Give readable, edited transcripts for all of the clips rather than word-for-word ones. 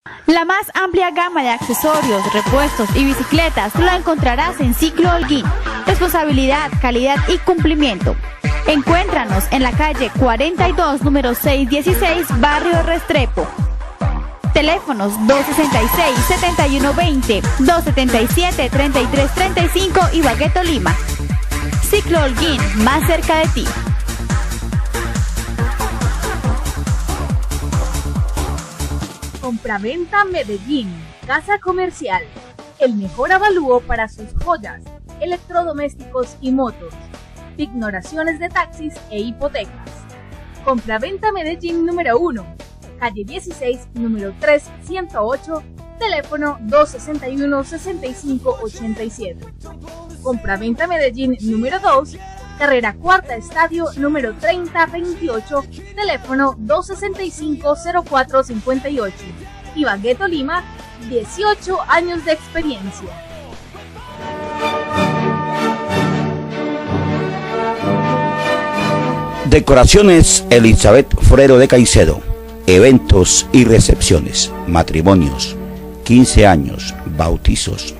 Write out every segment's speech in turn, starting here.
La más amplia gama de accesorios, repuestos y bicicletas lo encontrarás en Ciclo Holguín. Responsabilidad, calidad y cumplimiento. Encuéntranos en la calle 42, número 616, barrio Restrepo. Teléfonos 266-7120, 277-3335 y Bagueto Lima. Ciclo Holguín, más cerca de ti. Compraventa Medellín, casa comercial, el mejor avalúo para sus joyas, electrodomésticos y motos, ignoraciones de taxis e hipotecas. Compraventa Medellín número 1, calle 16, número 3108, teléfono 261-6587. Compraventa Medellín número 2, carrera Cuarta Estadio, número 3028, teléfono 265-0458. Y Bagueto Lima, 18 años de experiencia. Decoraciones Elizabeth Forero de Caicedo. Eventos y recepciones, matrimonios, 15 años, bautizos,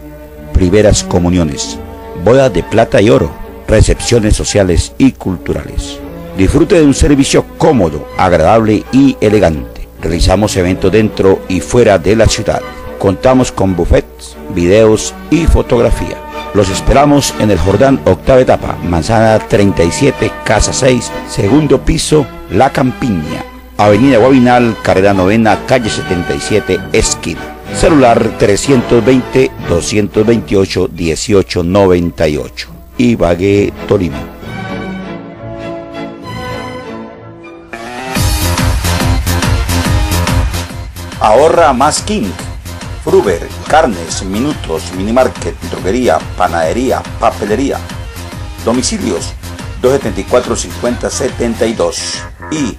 primeras comuniones, bodas de plata y oro, recepciones sociales y culturales. Disfrute de un servicio cómodo, agradable y elegante. Realizamos eventos dentro y fuera de la ciudad. Contamos con buffets, videos y fotografía. Los esperamos en el Jordán, octava etapa, manzana 37, casa 6, segundo piso, La Campiña. Avenida Guavinal, carrera novena, calle 77, esquina. Celular 320-228-1898. Ibagué, Tolima. Ahorra más King. Fruber, carnes, minutos, minimarket, droguería, panadería, papelería. Domicilios 274-5072 y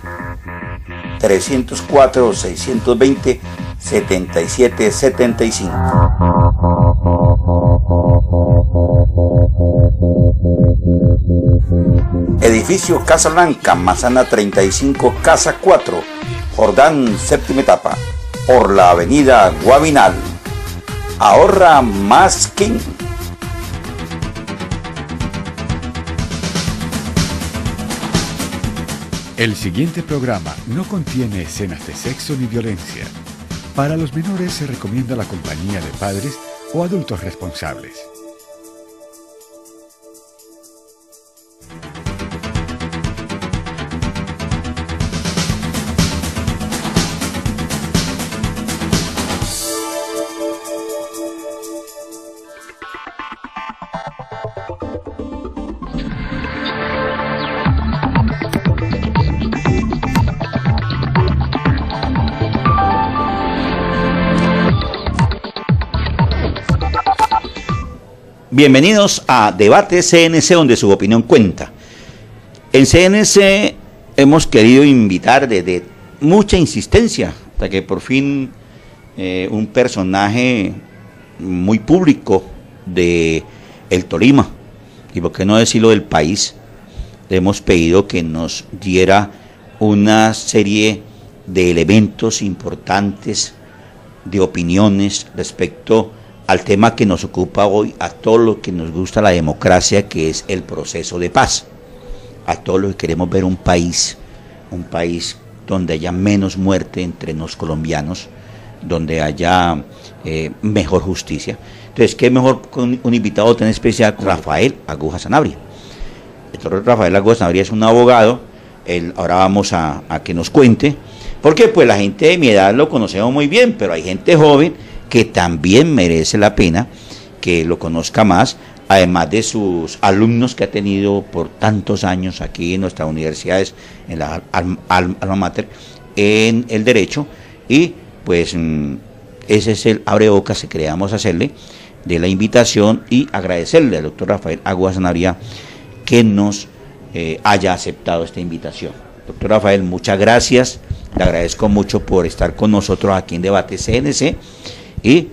304-620-7775. Edificio Casa Blanca, manzana 35, casa 4, Jordán, séptima etapa, por la avenida Guavinal. Ahorra más King. El siguiente programa no contiene escenas de sexo ni violencia. Para los menores se recomienda la compañía de padres o adultos responsables. Bienvenidos a Debate CNC, donde su opinión cuenta. En CNC hemos querido invitar desde mucha insistencia, hasta que por fin un personaje muy público de el Tolima, y por qué no decirlo del país, le hemos pedido que nos diera una serie de elementos importantes, de opiniones respecto al tema que nos ocupa hoy, a todo lo que nos gusta la democracia, que es el proceso de paz, a todos los que queremos ver un país donde haya menos muerte entre los colombianos, donde haya mejor justicia. Entonces, ¿qué mejor con un invitado tan especial? Rafael Aguja Sanabria. El doctor Rafael Aguja Sanabria es un abogado. Ahora vamos a que nos cuente, porque pues la gente de mi edad lo conocemos muy bien, pero hay gente joven que también merece la pena que lo conozca más, además de sus alumnos que ha tenido por tantos años aquí en nuestras universidades, en la alma mater, en el derecho, y pues ese es el abrebocas que queríamos hacerle de la invitación y agradecerle al doctor Rafael Aguja Sanabria que nos haya aceptado esta invitación. Doctor Rafael, muchas gracias, le agradezco mucho por estar con nosotros aquí en Debate CNC, y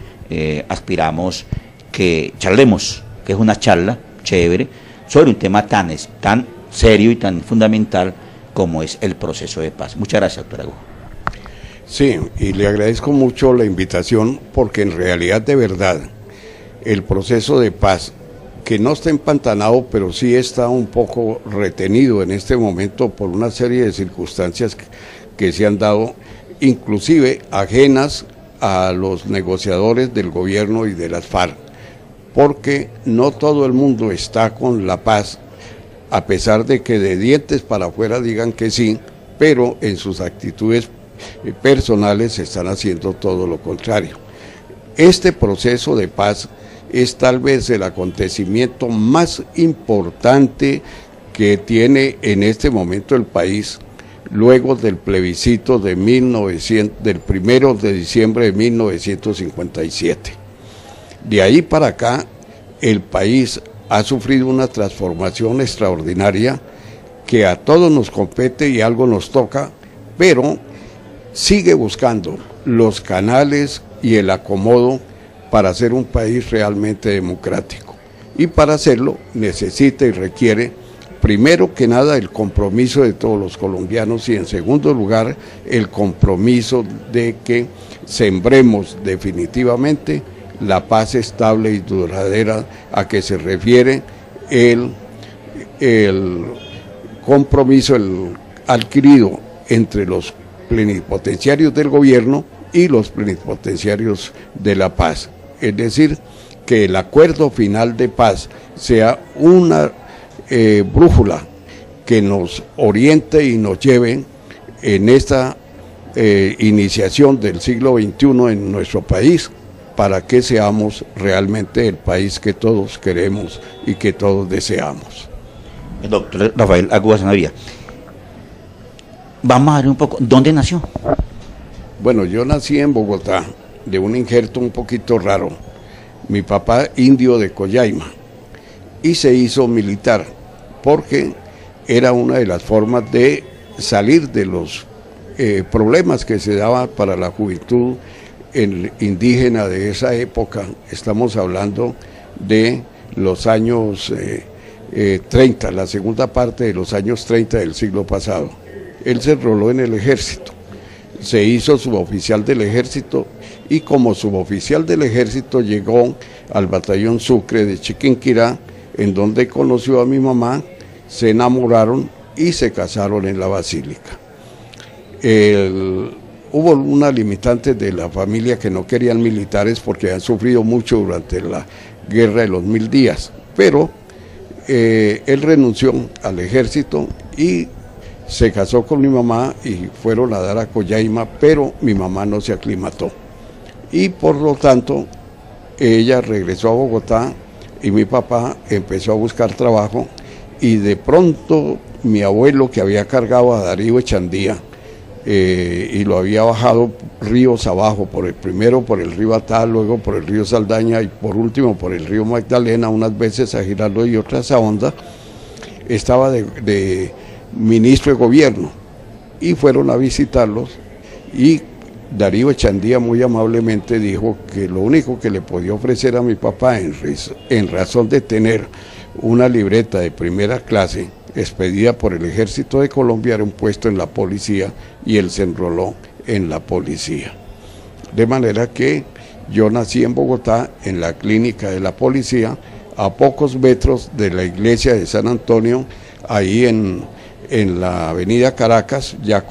aspiramos que charlemos, que es una charla chévere, sobre un tema tan serio y tan fundamental como es el proceso de paz. Muchas gracias, doctor Aguja. Sí, y le agradezco mucho la invitación porque en realidad de verdad el proceso de paz, que no está empantanado, pero sí está un poco retenido en este momento por una serie de circunstancias que se han dado, inclusive ajenas a los negociadores del gobierno y de las FARC, porque no todo el mundo está con la paz, a pesar de que de dientes para afuera digan que sí, pero en sus actitudes personales están haciendo todo lo contrario. Este proceso de paz es tal vez el acontecimiento más importante que tiene en este momento el país, luego del plebiscito del 1 de diciembre de 1957. De ahí para acá, el país ha sufrido una transformación extraordinaria que a todos nos compete y algo nos toca, pero sigue buscando los canales y el acomodo para ser un país realmente democrático. Y para hacerlo necesita y requiere, primero que nada, el compromiso de todos los colombianos y en segundo lugar, el compromiso de que sembremos definitivamente la paz estable y duradera a que se refiere el compromiso adquirido entre los plenipotenciarios del gobierno y los plenipotenciarios de la paz. Es decir, que el acuerdo final de paz sea una brújula que nos oriente y nos lleve en esta iniciación del siglo XXI en nuestro país, para que seamos realmente el país que todos queremos y que todos deseamos. El doctor Rafael Agúa Sanabria, vamos a ver un poco, ¿dónde nació? Bueno, yo nací en Bogotá, de un injerto un poquito raro. Mi papá indio de Collaima, y se hizo militar, porque era una de las formas de salir de los problemas que se daban para la juventud indígena de esa época. Estamos hablando de los años 30, la segunda parte de los años 30 del siglo pasado. Él se enroló en el ejército, se hizo suboficial del ejército y como suboficial del ejército llegó al batallón Sucre de Chiquinquirá, en donde conoció a mi mamá, se enamoraron y se casaron en la Basílica. Hubo una limitante de la familia que no querían militares porque han sufrido mucho durante la guerra de los 1000 días, pero él renunció al ejército y se casó con mi mamá y fueron a dar a Collaima, pero mi mamá no se aclimató. Y por lo tanto, ella regresó a Bogotá y mi papá empezó a buscar trabajo y de pronto mi abuelo, que había cargado a Darío Echandía y lo había bajado ríos abajo, primero por el río Atá, luego por el río Saldaña y por último por el río Magdalena, unas veces a Giraldo y otras a Honda, estaba de ministro de gobierno y fueron a visitarlos y Darío Echandía muy amablemente dijo que lo único que le podía ofrecer a mi papá en razón de tener una libreta de primera clase expedida por el Ejército de Colombia era un puesto en la policía y él se enroló en la policía. De manera que yo nací en Bogotá, en la clínica de la policía, a pocos metros de la iglesia de San Antonio, ahí en la avenida Caracas, ya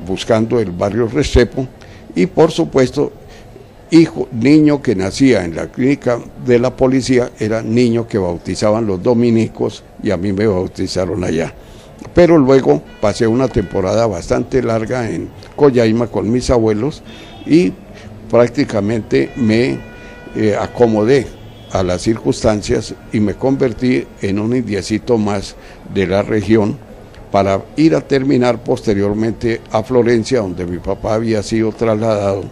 buscando el barrio Restrepo, y por supuesto, niño que nacía en la clínica de la policía, era niño que bautizaban los dominicos y a mí me bautizaron allá. Pero luego pasé una temporada bastante larga en Collaima con mis abuelos y prácticamente me acomodé a las circunstancias y me convertí en un indiecito más de la región para ir a terminar posteriormente a Florencia, donde mi papá había sido trasladado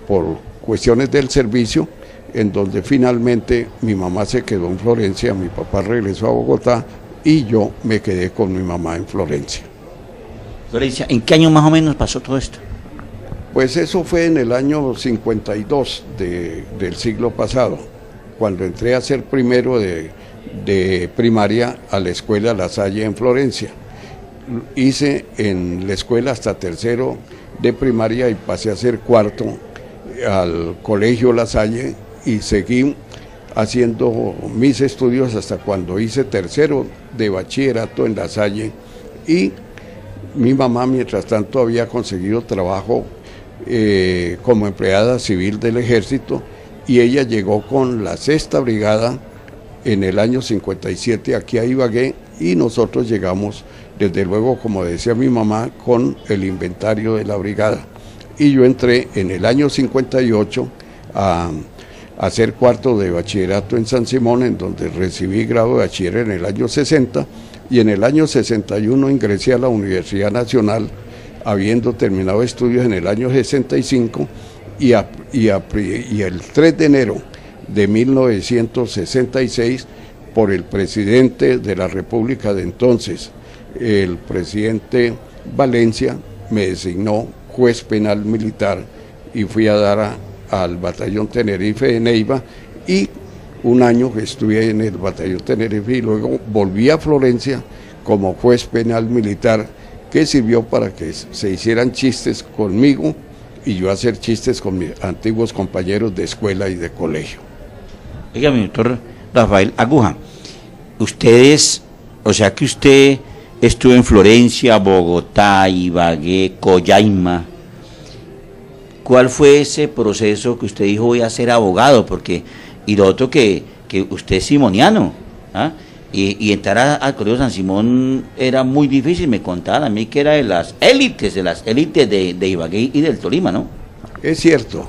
por cuestiones del servicio, en donde finalmente mi mamá se quedó en Florencia, mi papá regresó a Bogotá y yo me quedé con mi mamá en Florencia. Florencia, ¿en qué año más o menos pasó todo esto? Pues eso fue en el año 52 del siglo pasado, cuando entré a ser primero de primaria a la escuela La Salle en Florencia. Hice en la escuela hasta tercero de primaria y pasé a ser cuarto al Colegio La Salle y seguí haciendo mis estudios hasta cuando hice tercero de bachillerato en La Salle, y mi mamá mientras tanto había conseguido trabajo como empleada civil del ejército, y ella llegó con la 6ª Brigada en el año 57 aquí a Ibagué, y nosotros llegamos desde luego, como decía mi mamá, con el inventario de la brigada, y yo entré en el año 58 a hacer cuarto de bachillerato en San Simón, en donde recibí grado de bachiller en el año 60, y en el año 61 ingresé a la Universidad Nacional, habiendo terminado estudios en el año 65, y el 3 de enero de 1966, por el presidente de la República de entonces, el presidente Valencia, me designó juez penal militar y fui a dar al batallón Tenerife de Neiva, y un año que estuve en el batallón Tenerife y luego volví a Florencia como juez penal militar, que sirvió para que se hicieran chistes conmigo y yo hacer chistes con mis antiguos compañeros de escuela y de colegio. Oiga, mi doctor Rafael Aguja, ustedes, o sea que usted estuvo en Florencia, Bogotá, Ibagué, Coyaima. ¿Cuál fue ese proceso que usted dijo voy a ser abogado? Porque, y lo otro que usted es simoniano, ¿ah? Y entrar al Colegio San Simón era muy difícil, me contaban a mí que era de las élites de Ibagué y del Tolima, ¿no? Es cierto,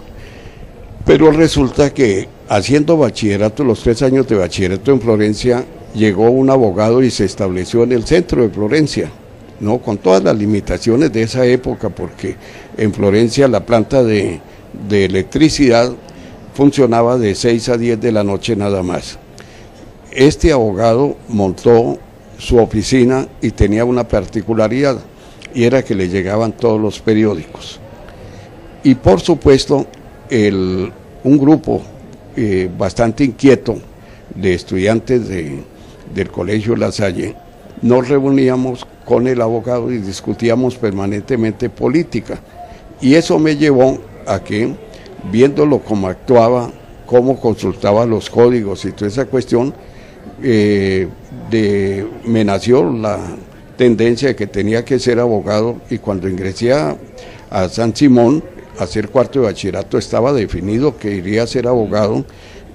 pero resulta que haciendo bachillerato, los 3 años de bachillerato en Florencia, llegó un abogado y se estableció en el centro de Florencia, ¿no? Con todas las limitaciones de esa época, porque en Florencia la planta de electricidad funcionaba de 6 a 10 de la noche nada más. Este abogado montó su oficina y tenía una particularidad, y era que le llegaban todos los periódicos. Y por supuesto, un grupo bastante inquieto de estudiantes del Colegio La Salle, nos reuníamos con el abogado y discutíamos permanentemente política, y eso me llevó a que, viéndolo cómo actuaba, cómo consultaba los códigos y toda esa cuestión, me nació la tendencia de que tenía que ser abogado, y cuando ingresé a San Simón a hacer cuarto de bachillerato estaba definido que iría a ser abogado,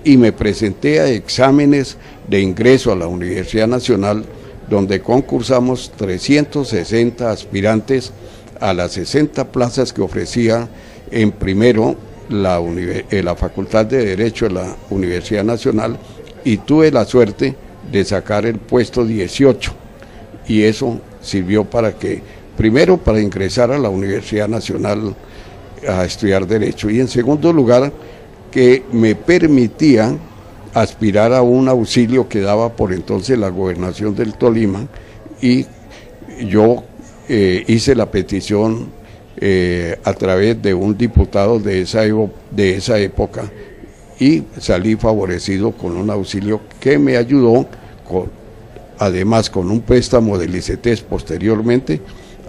y me presenté a exámenes de ingreso a la Universidad Nacional, donde concursamos 360 aspirantes a las 60 plazas que ofrecía en primero la Facultad de Derecho de la Universidad Nacional, y tuve la suerte de sacar el puesto 18, y eso sirvió para que, primero, para ingresar a la Universidad Nacional a estudiar Derecho, y en segundo lugar, que me permitía aspirar a un auxilio que daba por entonces la Gobernación del Tolima, y yo hice la petición a través de un diputado de esa época, y salí favorecido con un auxilio que me ayudó, además con un préstamo del ICETEX posteriormente,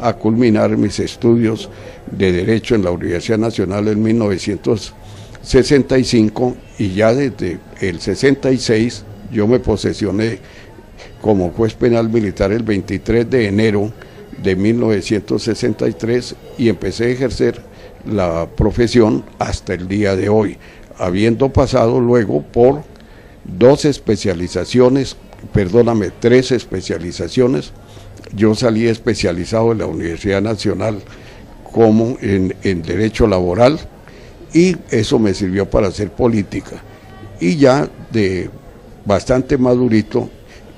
a culminar mis estudios de Derecho en la Universidad Nacional en 1965, y ya desde el 66 yo me posesioné como juez penal militar el 23 de enero de 1963 y empecé a ejercer la profesión hasta el día de hoy, habiendo pasado luego por 3 especializaciones. Yo salí especializado en la Universidad Nacional como en Derecho Laboral, y eso me sirvió para hacer política. Y ya de bastante madurito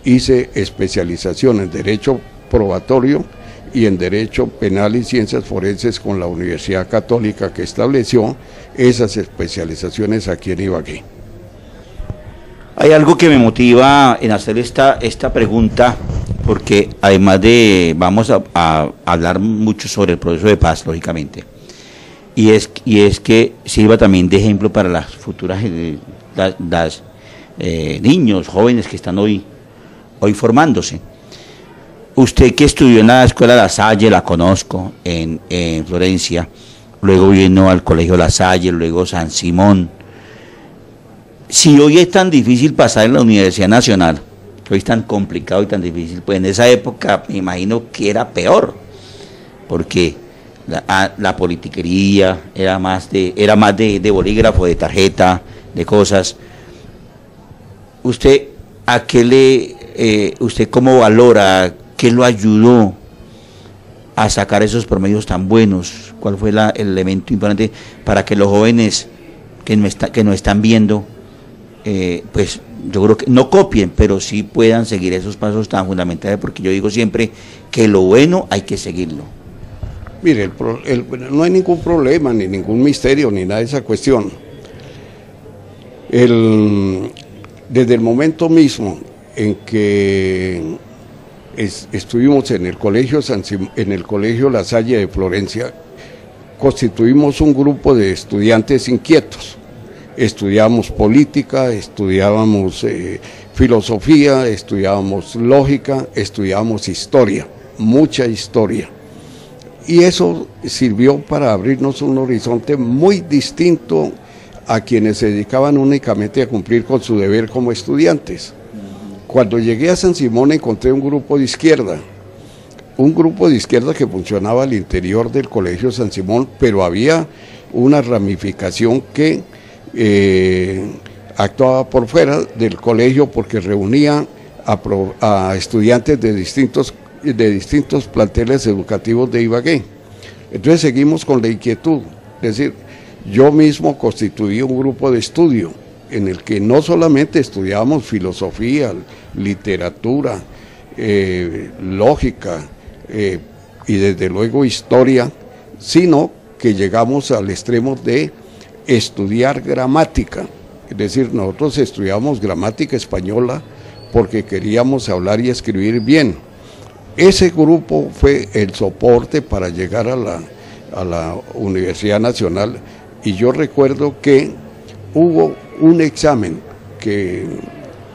hice especialización en Derecho Probatorio y en Derecho Penal y Ciencias Forenses con la Universidad Católica, que estableció esas especializaciones aquí en Ibagué. Hay algo que me motiva en hacer esta pregunta, porque además vamos a hablar mucho sobre el proceso de paz, lógicamente, y es que sirva también de ejemplo para las futuras las, niños, jóvenes que están hoy formándose. usted que estudió en la Escuela La Salle, la conozco, en Florencia, luego vino al Colegio La Salle, luego San Simón. Si hoy es tan difícil pasar en la Universidad Nacional, que hoy es tan complicado y tan difícil, pues en esa época me imagino que era peor, porque la politiquería era más de bolígrafo, de tarjeta, de cosas. ¿Usted usted cómo valora, qué lo ayudó a sacar esos promedios tan buenos? ¿Cuál fue el elemento importante para que los jóvenes que nos están viendo, pues yo creo que no copien, pero sí puedan seguir esos pasos tan fundamentales? Porque yo digo siempre que lo bueno hay que seguirlo. Mire, no hay ningún problema, ni ningún misterio, ni nada de esa cuestión. Desde el momento mismo en que estuvimos en el colegio La Salle de Florencia, constituimos un grupo de estudiantes inquietos. Estudiábamos política, estudiábamos filosofía, estudiábamos lógica, estudiábamos historia, mucha historia. Y eso sirvió para abrirnos un horizonte muy distinto a quienes se dedicaban únicamente a cumplir con su deber como estudiantes. Cuando llegué a San Simón encontré un grupo de izquierda que funcionaba al interior del Colegio San Simón, pero había una ramificación que actuaba por fuera del colegio porque reunía a estudiantes de distintos planteles educativos de Ibagué. Entonces seguimos con la inquietud, es decir, yo mismo constituí un grupo de estudio en el que no solamente estudiábamos filosofía, literatura, lógica y desde luego historia, sino que llegamos al extremo de estudiar gramática. Es decir, nosotros estudiamos gramática española porque queríamos hablar y escribir bien. Ese grupo fue el soporte para llegar a la Universidad Nacional, y yo recuerdo que hubo un examen que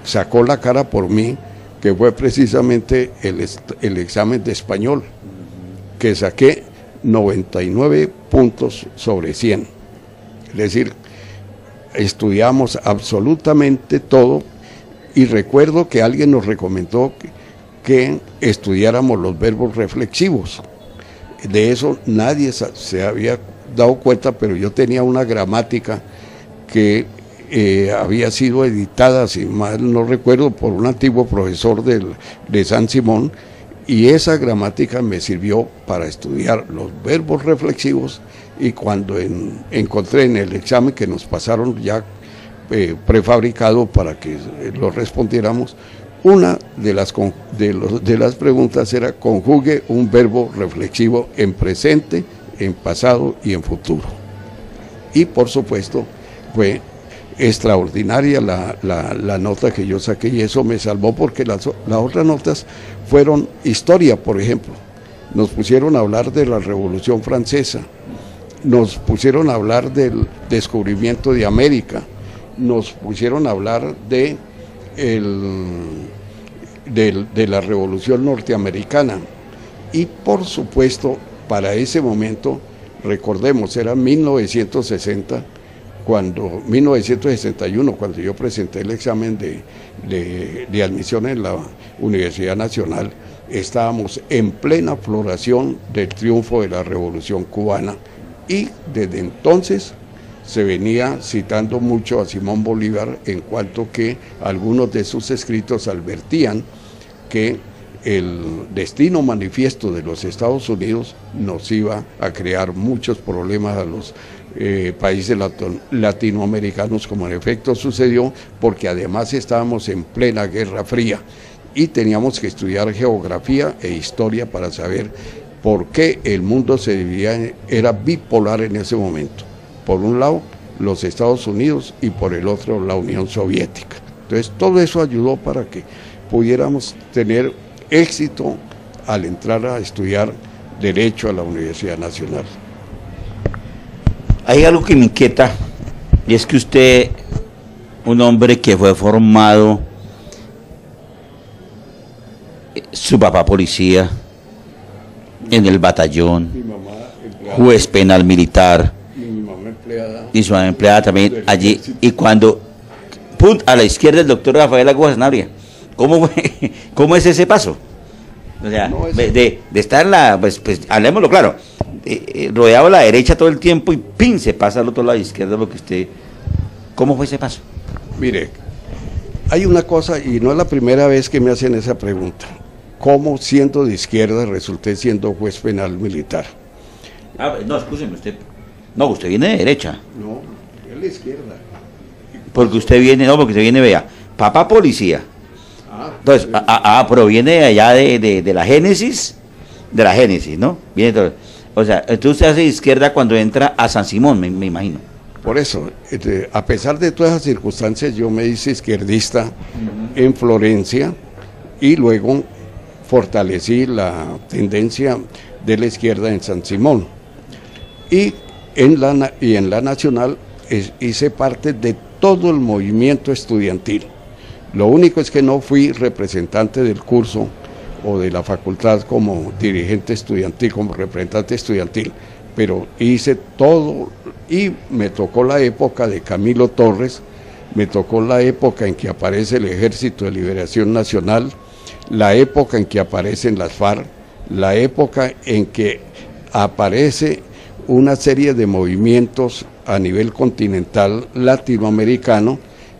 sacó la cara por mí, que fue precisamente el examen de español, que saqué 99 puntos sobre 100. Es decir, estudiamos absolutamente todo, y recuerdo que alguien nos recomendó que estudiáramos los verbos reflexivos. De eso nadie se había dado cuenta, pero yo tenía una gramática que había sido editada, si mal no recuerdo, por un antiguo profesor de San Simón, y esa gramática me sirvió para estudiar los verbos reflexivos. Y cuando encontré en el examen que nos pasaron ya prefabricado para que lo respondiéramos, una de las preguntas era: conjugue un verbo reflexivo en presente, en pasado y en futuro. Y por supuesto fue extraordinaria la nota que yo saqué, y eso me salvó, porque las otras notas fueron historia, por ejemplo. Nos pusieron a hablar de la Revolución Francesa, nos pusieron a hablar del descubrimiento de América, nos pusieron a hablar de la Revolución Norteamericana, y por supuesto para ese momento, recordemos, era 1961, cuando yo presenté el examen de admisión en la Universidad Nacional, estábamos en plena floración del triunfo de la Revolución Cubana, y desde entonces se venía citando mucho a Simón Bolívar, en cuanto que algunos de sus escritos advertían que el destino manifiesto de los Estados Unidos nos iba a crear muchos problemas a los países latinoamericanos, como en efecto sucedió, porque además estábamos en plena Guerra Fría y teníamos que estudiar geografía e historia para saber por qué el mundo se dividía, era bipolar en ese momento. Por un lado los Estados Unidos y por el otro la Unión Soviética. Entonces todo eso ayudó para que pudiéramos tener éxito al entrar a estudiar Derecho a la Universidad Nacional. Hay algo que me inquieta, y es que usted, un hombre que fue formado su papá policía, en el batallón, Mi mamá empleada, juez penal militar, mi mamá empleada. y su mamá empleada también del allí. ejército. Y cuando, ¡pum!, a la izquierda el doctor Rafael Agua Sanabria. ¿Cómo es ese paso? O sea, No, de estar en la, pues hablemoslo claro, rodeado a la derecha todo el tiempo y ¡pin!, se pasa al otro lado izquierdo porque usted, ¿cómo fue ese paso? Mire, hay una cosa, y no es la primera vez que me hacen esa pregunta. ¿Cómo siendo de izquierda resulté siendo juez penal militar? No, escúcheme, usted viene de derecha. No, es la izquierda. Porque usted viene, vea, papá policía. Entonces, proviene de allá de la Génesis, ¿no? Viene todo. O sea, entonces usted hace izquierda cuando entra a San Simón, me imagino. Por eso, a pesar de todas esas circunstancias, yo me hice izquierdista en Florencia y luego fortalecí la tendencia de la izquierda en San Simón. Y en la Nacional hice parte de todo el movimiento estudiantil. Lo único es que no fui representante del curso o de la facultad como dirigente estudiantil, como representante estudiantil, pero hice todo y me tocó la época de Camilo Torres, me tocó la época en que aparece el Ejército de Liberación Nacional, la época en que aparecen las FARC, la época en que aparece una serie de movimientos a nivel continental latinoamericano,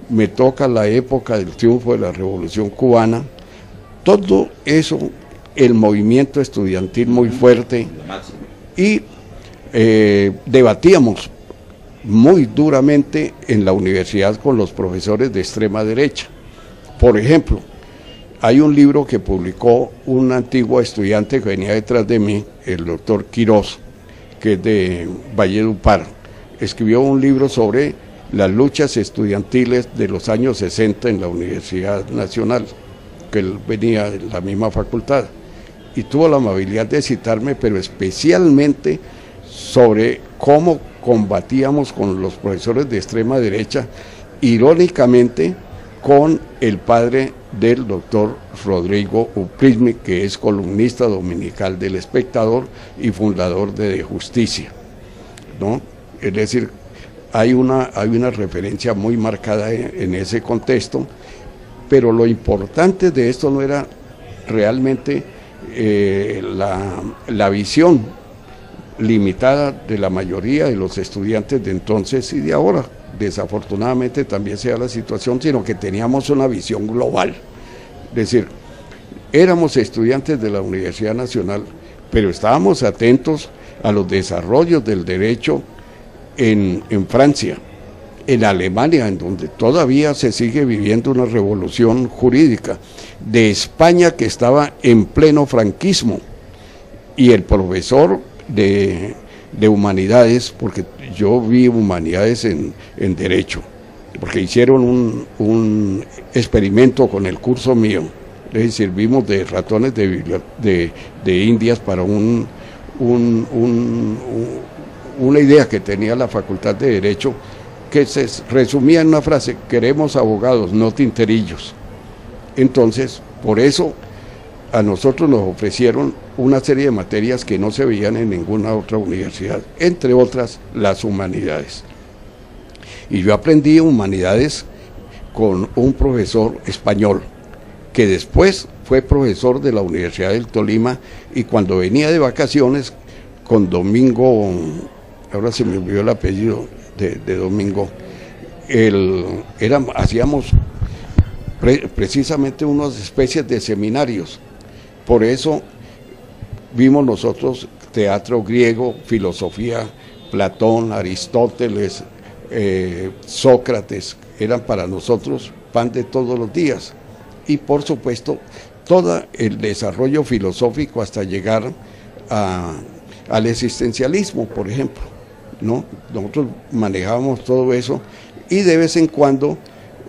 me toca la época del triunfo de la Revolución Cubana, todo eso, el movimiento estudiantil muy fuerte, y debatíamos muy duramente en la universidad con los profesores de extrema derecha. Por ejemplo, hay un libro que publicó un antiguo estudiante que venía detrás de mí, el doctor Quirós, que es de Valledupar. Escribió un libro sobre las luchas estudiantiles de los años 60 en la Universidad Nacional, que él venía de la misma facultad, y tuvo la amabilidad de citarme, pero especialmente sobre cómo combatíamos con los profesores de extrema derecha, irónicamente con el padre del doctor Rodrigo Uprismi, que es columnista dominical del Espectador y fundador de Justicia, ¿no? Es decir, hay una referencia muy marcada en ese contexto, pero lo importante de esto no era realmente la visión limitada de la mayoría de los estudiantes de entonces y de ahora. Desafortunadamente también sea la situación, sino que teníamos una visión global. Es decir, éramos estudiantes de la Universidad Nacional, pero estábamos atentos a los desarrollos del derecho en Francia, en Alemania, en donde todavía se sigue viviendo una revolución jurídica, de España, que estaba en pleno franquismo, y el profesor de humanidades, porque yo vi humanidades en derecho, porque hicieron un experimento con el curso mío, les servimos de ratones de indias para una idea que tenía la Facultad de Derecho, que se resumía en una frase: queremos abogados, no tinterillos. Entonces, por eso a nosotros nos ofrecieron una serie de materias que no se veían en ninguna otra universidad, entre otras las humanidades. Y yo aprendí humanidades con un profesor español, que después fue profesor de la Universidad del Tolima, y cuando venía de vacaciones con Domingo, ahora se me olvidó el apellido de Domingo, hacíamos precisamente unas especies de seminarios. Por eso vimos nosotros teatro griego, filosofía, Platón, Aristóteles, Sócrates, eran para nosotros pan de todos los días. Y por supuesto, todo el desarrollo filosófico hasta llegar al existencialismo, por ejemplo, ¿no? Nosotros manejábamos todo eso, y de vez en cuando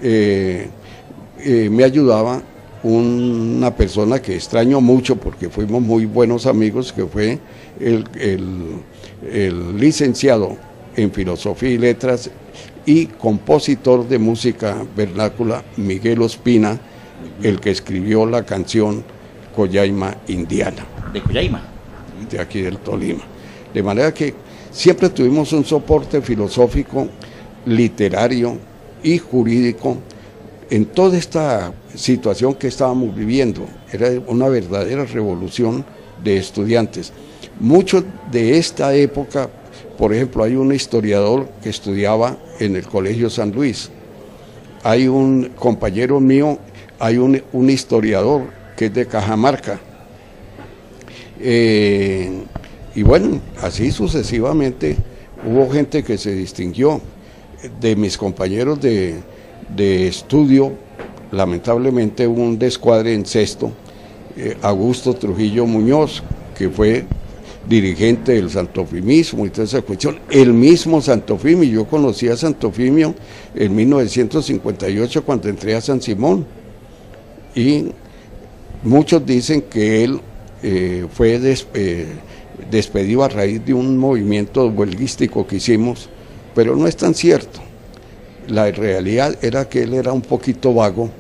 me ayudaba una persona que extraño mucho porque fuimos muy buenos amigos, que fue el licenciado en Filosofía y Letras y compositor de música vernácula Miguel Ospina, el que escribió la canción Collaima, Indiana. De Collaima. De aquí del Tolima. De manera que siempre tuvimos un soporte filosófico, literario y jurídico en toda esta situación que estábamos viviendo. Era una verdadera revolución de estudiantes. Muchos de esta época, por ejemplo, hay un historiador que estudiaba en el Colegio San Luis. Hay un compañero mío, hay un historiador que es de Cajamarca. Y bueno, así sucesivamente hubo gente que se distinguió. De mis compañeros de estudio, lamentablemente hubo un descuadre en sexto, Augusto Trujillo Muñoz, que fue dirigente del santofimismo y toda esa cuestión. El mismo Santofimio, yo conocí a Santofimio en 1958 cuando entré a San Simón, y muchos dicen que él fue despedido a raíz de un movimiento huelguístico que hicimos, pero no es tan cierto. La realidad era que él era un poquito vago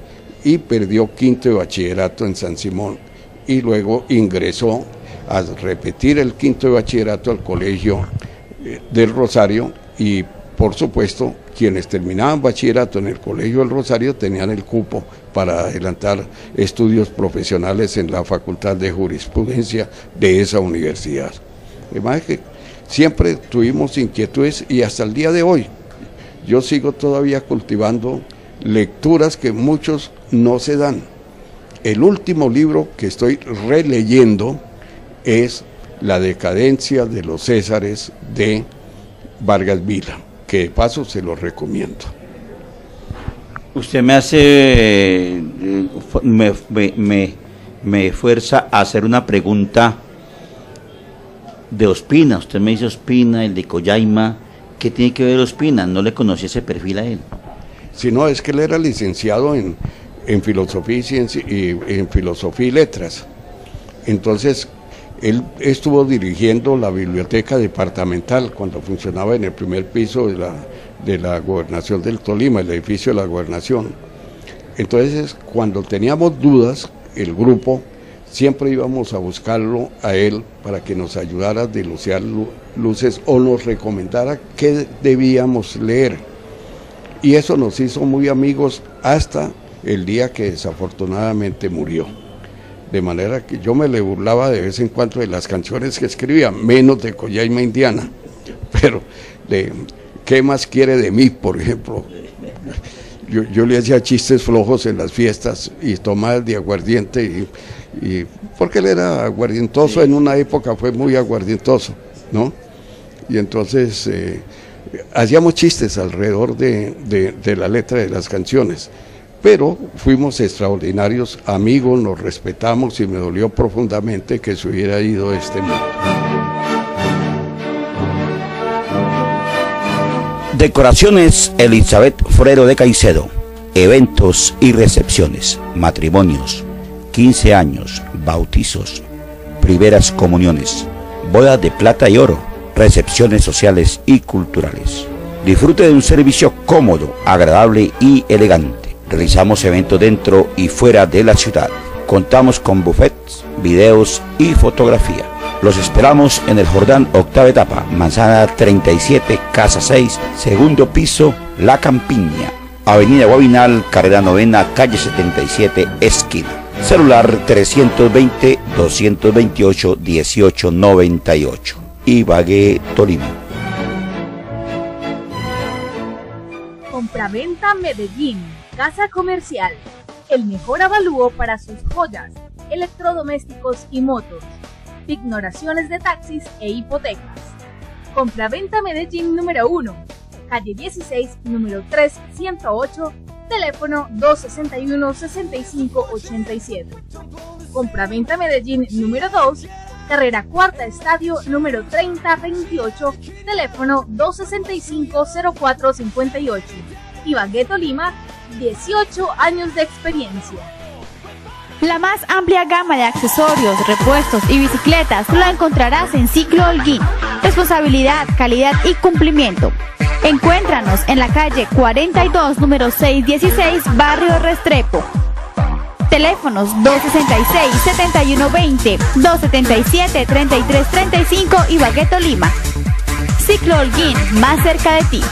y perdió quinto de bachillerato en San Simón, y luego ingresó a repetir el quinto de bachillerato al Colegio del Rosario, y por supuesto quienes terminaban bachillerato en el Colegio del Rosario tenían el cupo para adelantar estudios profesionales en la Facultad de Jurisprudencia de esa universidad. Además que siempre tuvimos inquietudes, y hasta el día de hoy yo sigo todavía cultivando lecturas que muchos no se dan. El último libro que estoy releyendo es La decadencia de los Césares de Vargas Vila, que de paso se lo recomiendo. Usted me hace, me fuerza a hacer una pregunta de Ospina. Usted me dice Ospina, el de Collaima. ¿Qué tiene que ver Ospina? No le conocí ese perfil a él. Si no, es que él era licenciado en filosofía y ciencia, y en filosofía y letras. Entonces, él estuvo dirigiendo la biblioteca departamental cuando funcionaba en el primer piso de la gobernación del Tolima, el edificio de la gobernación. Entonces, cuando teníamos dudas, el grupo, siempre íbamos a buscarlo a él para que nos ayudara a dilucidar luces o nos recomendara qué debíamos leer. Y eso nos hizo muy amigos hasta el día que desafortunadamente murió. De manera que yo me le burlaba de vez en cuando de las canciones que escribía, menos de Collaima, Indiana. Pero de ¿qué más quiere de mí?, por ejemplo. Yo le hacía chistes flojos en las fiestas y tomaba de aguardiente, y porque él era aguardientoso, en una época fue muy aguardientoso, ¿no? Y entonces hacíamos chistes alrededor de la letra de las canciones, pero fuimos extraordinarios amigos, nos respetamos, y me dolió profundamente que se hubiera ido este mundo. Decoraciones Elizabeth Frero de Caicedo. Eventos y recepciones, matrimonios, 15 años, bautizos, primeras comuniones, bodas de plata y oro, recepciones sociales y culturales. Disfrute de un servicio cómodo, agradable y elegante. Realizamos eventos dentro y fuera de la ciudad. Contamos con buffets, videos y fotografía. Los esperamos en el Jordán, octava etapa, manzana 37, casa 6, segundo piso, La Campiña, avenida Guabinal, carrera 9, calle 77, esquina. Celular 320-228-1898. Ibagué, Tolima. Compraventa Medellín, casa comercial. El mejor avalúo para sus joyas, electrodomésticos y motos. Ignoraciones de taxis e hipotecas. Compraventa Medellín número 1, calle 16, número 3108, teléfono 261-6587. Compraventa Medellín número 2, carrera cuarta estadio, número 3028, teléfono 265-0458. Ibagué, Tolima, 18 años de experiencia. La más amplia gama de accesorios, repuestos y bicicletas la encontrarás en Ciclo Holguín. Responsabilidad, calidad y cumplimiento. Encuéntranos en la calle 42, número 616, barrio Restrepo. Teléfonos 266-7120, 277-3335 Ibagué, Tolima. Ciclo Holguín, más cerca de ti.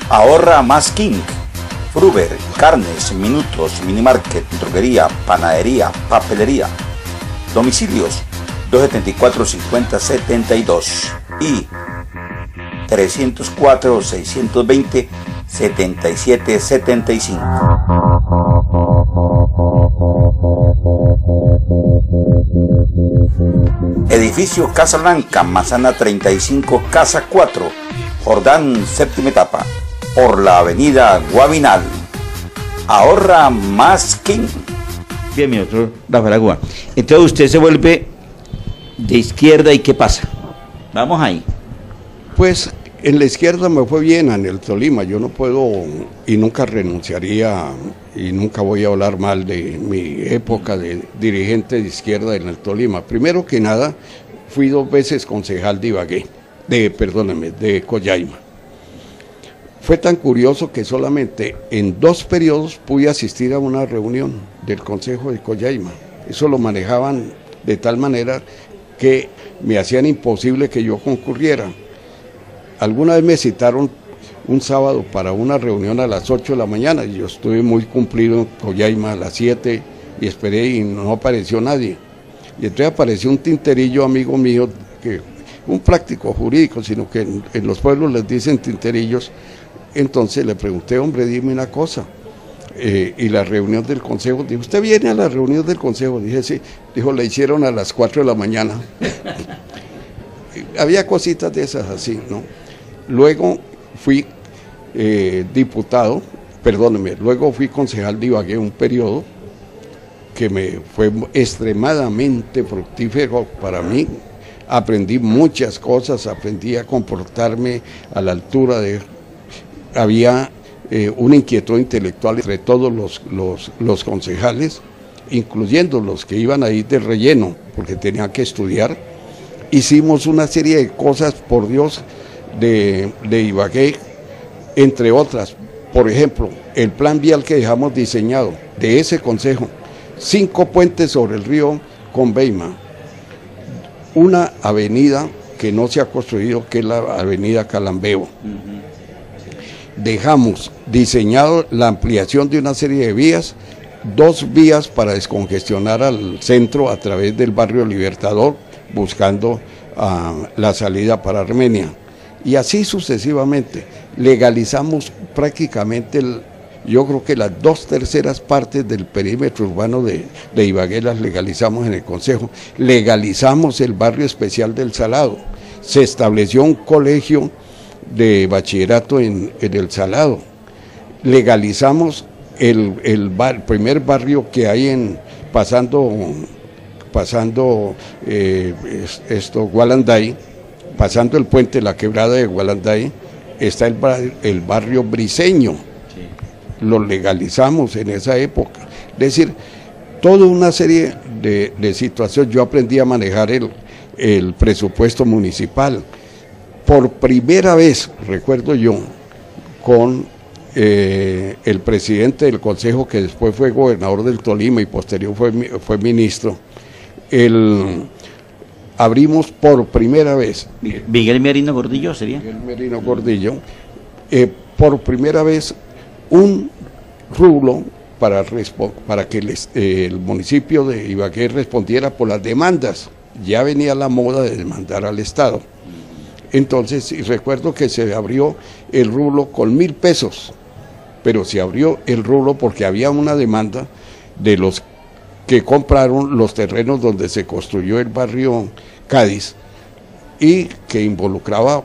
Ahorra más King. Fruver, carnes, minutos, minimarket, droguería, panadería, papelería. Domicilios 274-5072 y 304-620-7775. Edificio Casa Blanca, Manzana 35, Casa 4, Jordán, séptima etapa, por la avenida Guavinal. Ahorra más King. Bien, mi doctor Rafael Agúa. Entonces usted se vuelve de izquierda y ¿qué pasa? Vamos ahí. Pues en la izquierda me fue bien en el Tolima. Yo no puedo y nunca renunciaría y nunca voy a hablar mal de mi época de dirigente de izquierda en el Tolima. Primero que nada, fui 2 veces concejal de Ibagué, de Collaima. Fue tan curioso que solamente en 2 periodos pude asistir a una reunión del Consejo de Collaima. Eso lo manejaban de tal manera que me hacían imposible que yo concurriera. Alguna vez me citaron un sábado para una reunión a las 8 de la mañana y yo estuve muy cumplido en Collaima a las 7 y esperé y no apareció nadie. Y entonces apareció un tinterillo amigo mío, un práctico jurídico, sino que en los pueblos les dicen tinterillos. Entonces le pregunté, hombre, dime una cosa, y la reunión del consejo, dijo, ¿usted viene a la reunión del consejo? Dije, sí. Dijo, la hicieron a las 4 de la mañana. Había cositas de esas así, ¿no? Luego fui luego fui concejal de Ibagué un periodo que me fue extremadamente fructífero para mí. Aprendí muchas cosas, aprendí a comportarme a la altura de... Había una inquietud intelectual entre todos los concejales, incluyendo los que iban a ir de relleno, porque tenían que estudiar. Hicimos una serie de cosas, por Dios, de Ibagué, entre otras. Por ejemplo, el plan vial que dejamos diseñado de ese consejo, 5 puentes sobre el río Conveima, una avenida que no se ha construido, que es la avenida Calambeo. Dejamos diseñado la ampliación de una serie de vías, 2 vías para descongestionar al centro a través del barrio Libertador, buscando la salida para Armenia. Y así sucesivamente. Legalizamos prácticamente, yo creo que las 2/3 partes del perímetro urbano de Ibagué las legalizamos en el Consejo. Legalizamos el barrio especial del Salado. Se estableció un colegio de bachillerato en el Salado. Legalizamos el primer barrio que hay pasando Gualanday, pasando el puente, la quebrada de Gualanday, está el barrio Briseño. Sí. Lo legalizamos en esa época. Es decir, toda una serie de situaciones. Yo aprendí a manejar el presupuesto municipal. Por primera vez, recuerdo yo, con el presidente del consejo, que después fue gobernador del Tolima y posterior fue ministro, abrimos por primera vez. Miguel Merino Gordillo sería. Miguel Merino Gordillo, por primera vez un rublo para que el municipio de Ibagué respondiera por las demandas. Ya venía la moda de demandar al Estado. Entonces, recuerdo que se abrió el rublo con 1.000 pesos, pero se abrió el rublo porque había una demanda de los que compraron los terrenos donde se construyó el barrio Cádiz y que involucraba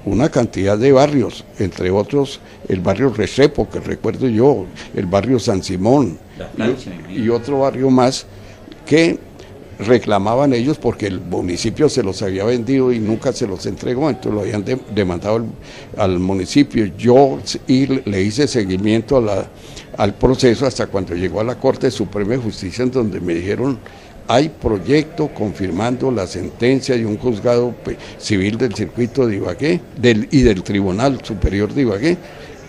una cantidad de barrios, entre otros el barrio Restrepo, que recuerdo yo, el barrio San Simón y otro barrio más que reclamaban ellos porque el municipio se los había vendido y nunca se los entregó, entonces lo habían demandado al municipio. Yo le hice seguimiento al proceso hasta cuando llegó a la Corte Suprema de Justicia, en donde me dijeron hay proyecto confirmando la sentencia de un juzgado civil del circuito de Ibagué y del Tribunal Superior de Ibagué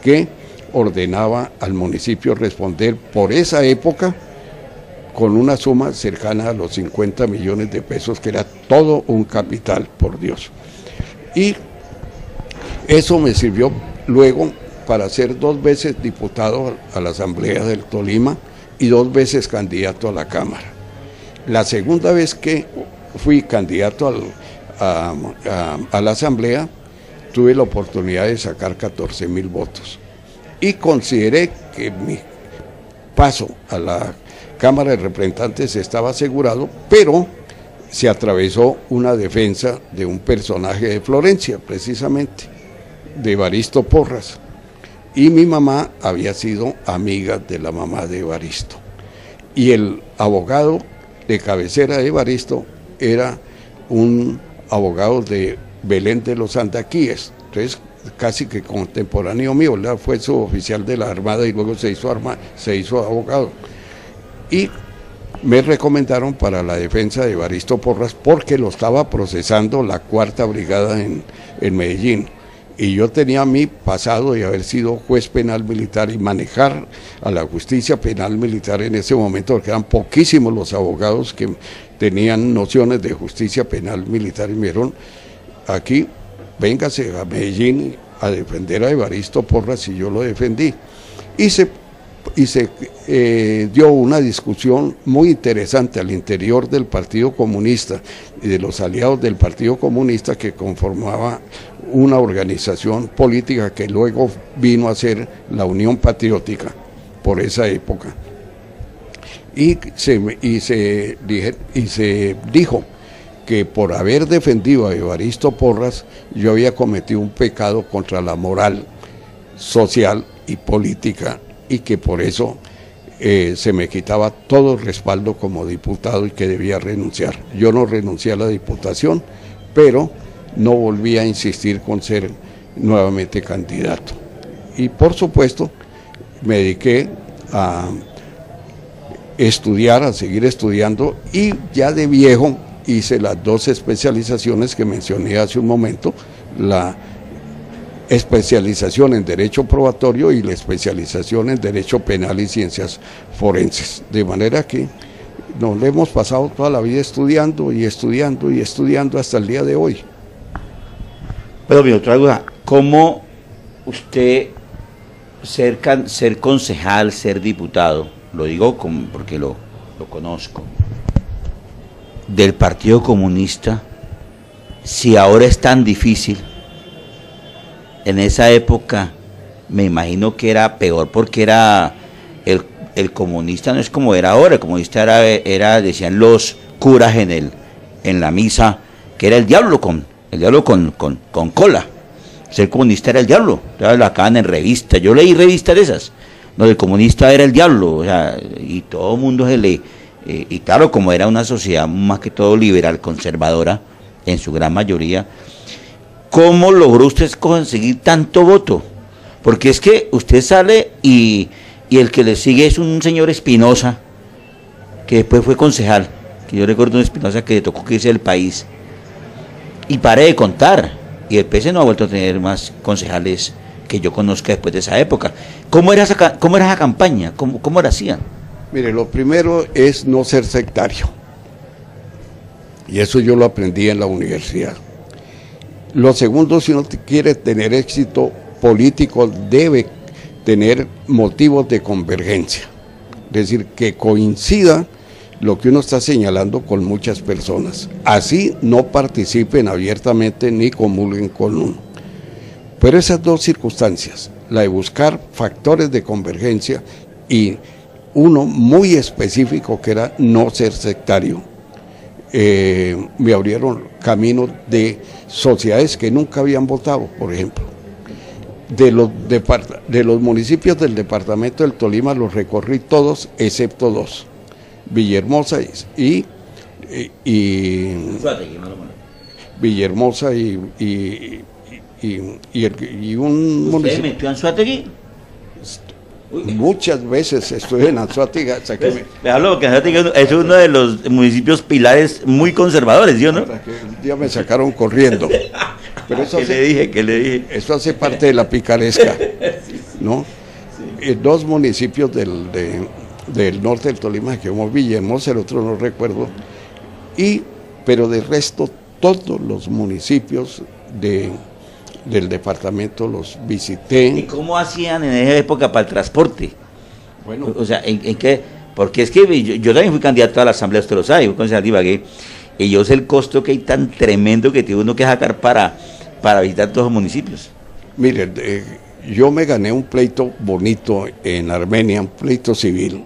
que ordenaba al municipio responder por esa época con una suma cercana a los 50 millones de pesos, que era todo un capital, por Dios. Y eso me sirvió luego para ser 2 veces diputado a la Asamblea del Tolima y 2 veces candidato a la Cámara. La segunda vez que fui candidato a la Asamblea, tuve la oportunidad de sacar 14.000 votos. Y consideré que mi paso a la Cámara de Representantes estaba asegurado, pero se atravesó una defensa de un personaje de Florencia, precisamente, de Evaristo Porras. Y mi mamá había sido amiga de la mamá de Evaristo. Y el abogado de cabecera de Evaristo era un abogado de Belén de los Andaquíes, entonces casi que contemporáneo mío, fue suboficial de la Armada y luego se hizo abogado. Y me recomendaron para la defensa de Evaristo Porras porque lo estaba procesando la 4ª Brigada en Medellín. Y yo tenía mi pasado de haber sido juez penal militar y manejar a la justicia penal militar en ese momento, porque eran poquísimos los abogados que tenían nociones de justicia penal militar, y me dijeron, aquí, véngase a Medellín a defender a Evaristo Porras, y yo lo defendí. Y se dio una discusión muy interesante al interior del Partido Comunista y de los aliados del Partido Comunista, que conformaba una organización política que luego vino a ser la Unión Patriótica por esa época. Y se dijo que por haber defendido a Evaristo Porras yo había cometido un pecado contra la moral social y política, y que por eso se me quitaba todo respaldo como diputado y que debía renunciar. Yo no renuncié a la diputación, pero no volví a insistir con ser nuevamente candidato. Y por supuesto me dediqué a estudiar, a seguir estudiando, y ya de viejo hice las 2 especializaciones que mencioné hace un momento, la especialización en Derecho Probatorio y la especialización en Derecho Penal y Ciencias Forenses, de manera que nos le hemos pasado toda la vida estudiando y estudiando y estudiando hasta el día de hoy. Pero mi otra duda, ¿cómo usted ser concejal, ser diputado, lo digo porque lo conozco, del Partido Comunista, si ahora es tan difícil? En esa época me imagino que era peor, porque era el comunista no es como era ahora. El comunista era decían los curas en la misa, que era el diablo con cola. Ser comunista era el diablo, lo acaban en revistas, yo leí revistas de esas, donde el comunista era el diablo, o sea, y todo el mundo y claro, como era una sociedad más que todo liberal, conservadora, en su gran mayoría, ¿cómo logró usted conseguir tanto voto? Porque es que usted sale y el que le sigue es un señor Espinosa, que después fue concejal, que yo recuerdo un Espinosa que le tocó que irse del país, y pare de contar, y el PS no ha vuelto a tener más concejales que yo conozca después de esa época. ¿Cómo era esa campaña? ¿Cómo la hacían? Mire, lo primero es no ser sectario, y eso yo lo aprendí en la universidad. Lo segundo, si uno quiere tener éxito político, debe tener motivos de convergencia, es decir, que coincida lo que uno está señalando con muchas personas, así no participen abiertamente ni comulguen con uno. Pero esas 2 circunstancias, la de buscar factores de convergencia y uno muy específico que era no ser sectario, me abrieron camino de sociedades que nunca habían votado, por ejemplo. De los municipios del departamento del Tolima los recorrí todos excepto 2, Villahermosa Villahermosa y un municipio. ¿Usted metió a Anzoátegui? Muchas veces estuve en Anzoátegui. Me hablo que Anzoátegui es uno de los municipios pilares muy conservadores, ¿sí o no? Que un día me sacaron corriendo. Pero eso ¿Qué le dije? Eso hace parte de la picaresca, ¿no? Sí. Dos municipios del norte del Tolima, que como Villahermosa, el otro no recuerdo, pero de resto todos los municipios del departamento los visité. ¿Y cómo hacían en esa época para el transporte? Bueno, o sea, ¿en qué? Porque es que yo también fui candidato a la Asamblea, usted lo sabe, fui concejal de Ibagué, y yo sé el costo que hay tan tremendo que tiene uno que sacar para visitar todos los municipios. Mire, yo me gané un pleito bonito en Armenia, un pleito civil,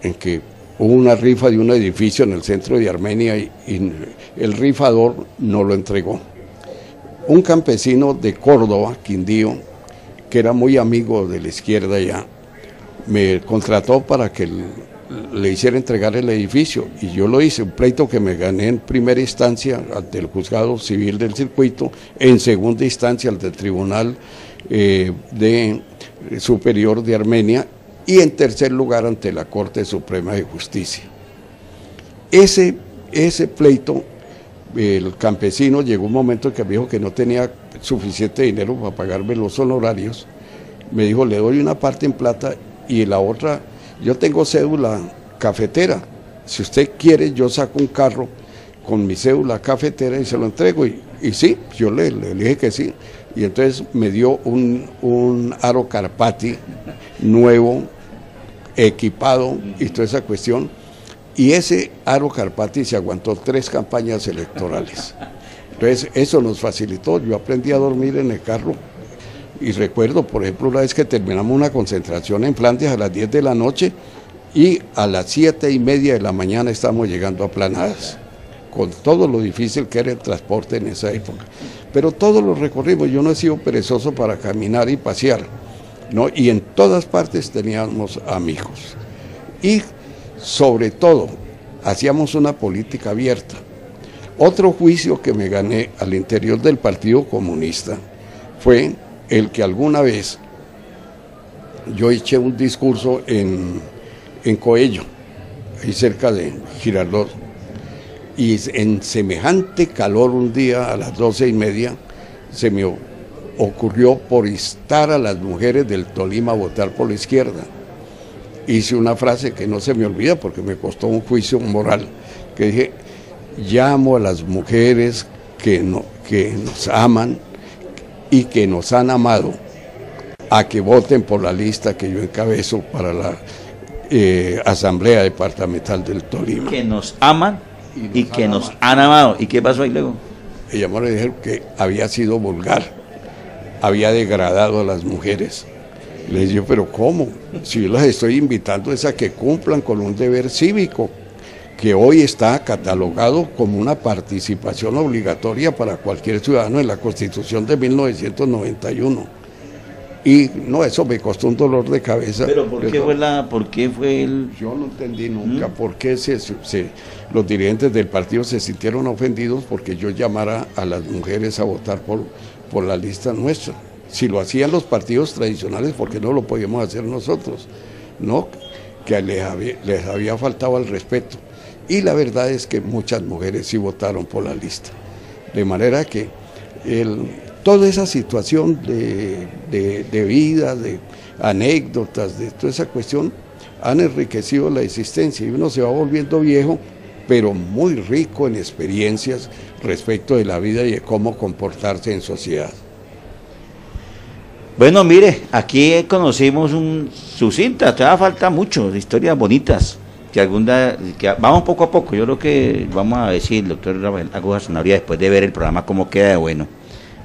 en que hubo una rifa de un edificio en el centro de Armenia y el rifador no lo entregó. Un campesino de Córdoba, Quindío, que era muy amigo de la izquierda ya, me contrató para que le hiciera entregar el edificio y yo lo hice, un pleito que me gané en primera instancia ante el juzgado civil del circuito, en segunda instancia ante el Tribunal Superior de Armenia y en tercer lugar ante la Corte Suprema de Justicia. Ese pleito, el campesino llegó un momento en que me dijo que no tenía suficiente dinero para pagarme los honorarios, me dijo, le doy una parte en plata y la otra, yo tengo cédula cafetera, si usted quiere yo saco un carro con mi cédula cafetera y se lo entrego, y sí, yo le dije que sí, y entonces me dio un Aro Carpati nuevo, equipado y toda esa cuestión, y ese Aro Carpati se aguantó 3 campañas electorales. Entonces eso nos facilitó, yo aprendí a dormir en el carro y recuerdo, por ejemplo, una vez que terminamos una concentración en Flandes a las 10 de la noche y a las 7:30 de la mañana estamos llegando a Planadas, con todo lo difícil que era el transporte en esa época. Pero todos lo recorrimos, yo no he sido perezoso para caminar y pasear, ¿no? Y en todas partes teníamos amigos. Y sobre todo, hacíamos una política abierta. Otro juicio que me gané al interior del Partido Comunista fue el que alguna vez yo eché un discurso en Coello, ahí cerca de Girardot, y en semejante calor un día a las 12:30 se me ocurrió por instar a las mujeres del Tolima a votar por la izquierda. Hice una frase que no se me olvida porque me costó un juicio moral, que dije, llamo a las mujeres que nos aman y que nos han amado a que voten por la lista que yo encabezo para la Asamblea Departamental del Tolima. Que nos aman y que nos han amado. ¿Y qué pasó ahí luego? Ella me dijeron que había sido vulgar, había degradado a las mujeres. Les digo, pero ¿cómo? Si yo las estoy invitando es a que cumplan con un deber cívico, que hoy está catalogado como una participación obligatoria para cualquier ciudadano en la Constitución de 1991. Y no, eso me costó un dolor de cabeza. ¿Pero por qué fue el...? Yo no entendí nunca por qué los dirigentes del partido se sintieron ofendidos porque yo llamara a las mujeres a votar por la lista nuestra. Si lo hacían los partidos tradicionales, ¿por qué no lo podíamos hacer nosotros? ¿No? Que les había faltado el respeto. Y la verdad es que muchas mujeres sí votaron por la lista. De manera que toda esa situación de vida, de anécdotas, de toda esa cuestión, han enriquecido la existencia y uno se va volviendo viejo, pero muy rico en experiencias respecto de la vida y de cómo comportarse en sociedad. Bueno, mire, aquí conocimos su cinta, todavía falta mucho, de historias bonitas, que vamos poco a poco. Yo creo que vamos a decir, el doctor Rafael Aguja Sanabria, después de ver el programa, cómo queda de bueno,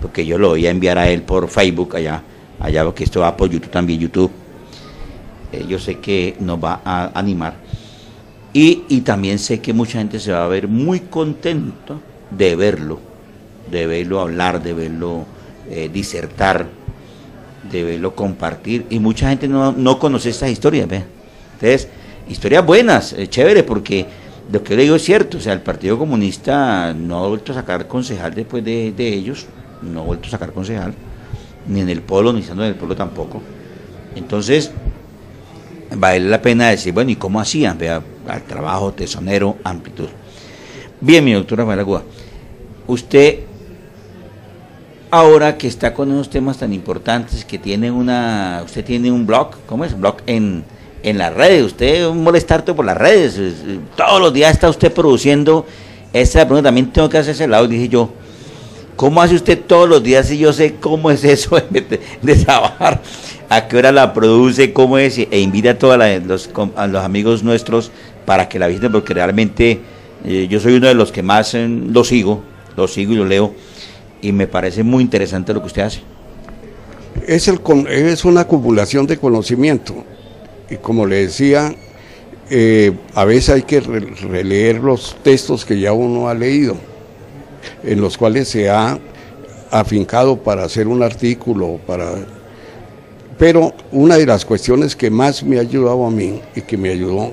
porque yo lo voy a enviar a él por Facebook allá porque esto va por YouTube también, YouTube. Yo sé que nos va a animar y también sé que mucha gente se va a ver muy contento de verlo hablar, de verlo disertar, de verlo compartir, y mucha gente no conoce estas historias, ¿ve? Entonces, historias buenas, chévere, porque lo que le digo es cierto, o sea, el Partido Comunista no ha vuelto a sacar concejal después de ellos, no ha vuelto a sacar concejal, ni en el Polo, ni estando en el Polo tampoco. Entonces, vale la pena decir, bueno, ¿y cómo hacían? Vea, al trabajo, tesonero, amplitud. Bien, mi doctora Falagua, usted, ahora que está con unos temas tan importantes, que tiene usted tiene un blog, ¿cómo es? Blog en las redes, usted molesta harto por las redes, todos los días está usted produciendo. Esta pregunta también tengo que hacerse al lado, dije yo, ¿cómo hace usted todos los días si yo sé cómo es eso de trabajar? ¿A qué hora la produce? ¿Cómo es? E invita a todos los amigos nuestros para que la visiten, porque realmente yo soy uno de los que más lo sigo y lo leo, y me parece muy interesante lo que usted hace. Es una acumulación de conocimiento, y como le decía, a veces hay que releer los textos que ya uno ha leído, en los cuales se ha afincado para hacer un artículo, pero una de las cuestiones que más me ha ayudado a mí y que me ayudó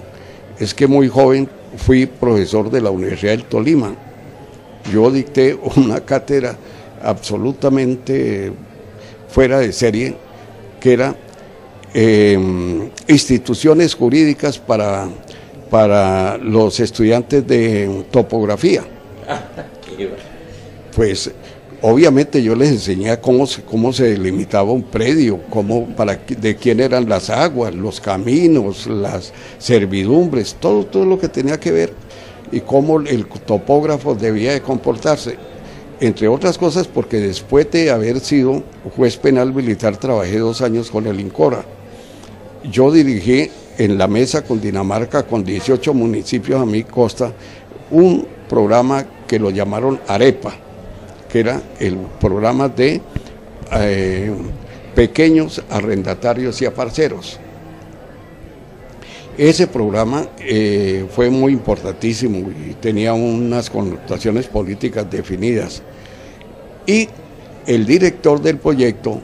es que muy joven fui profesor de la Universidad del Tolima. Yo dicté una cátedra absolutamente fuera de serie, que era instituciones jurídicas para los estudiantes de topografía. Pues obviamente yo les enseñé cómo se delimitaba un predio, de quién eran las aguas, los caminos, las servidumbres, todo lo que tenía que ver, y cómo el topógrafo debía de comportarse. Entre otras cosas, porque después de haber sido juez penal militar, trabajé 2 años con el INCORA. Yo dirigí en la mesa con Dinamarca, con 18 municipios a mi costa, un programa que lo llamaron AREPA, que era el programa de pequeños arrendatarios y aparceros. Ese programa fue muy importantísimo y tenía unas connotaciones políticas definidas. Y el director del proyecto,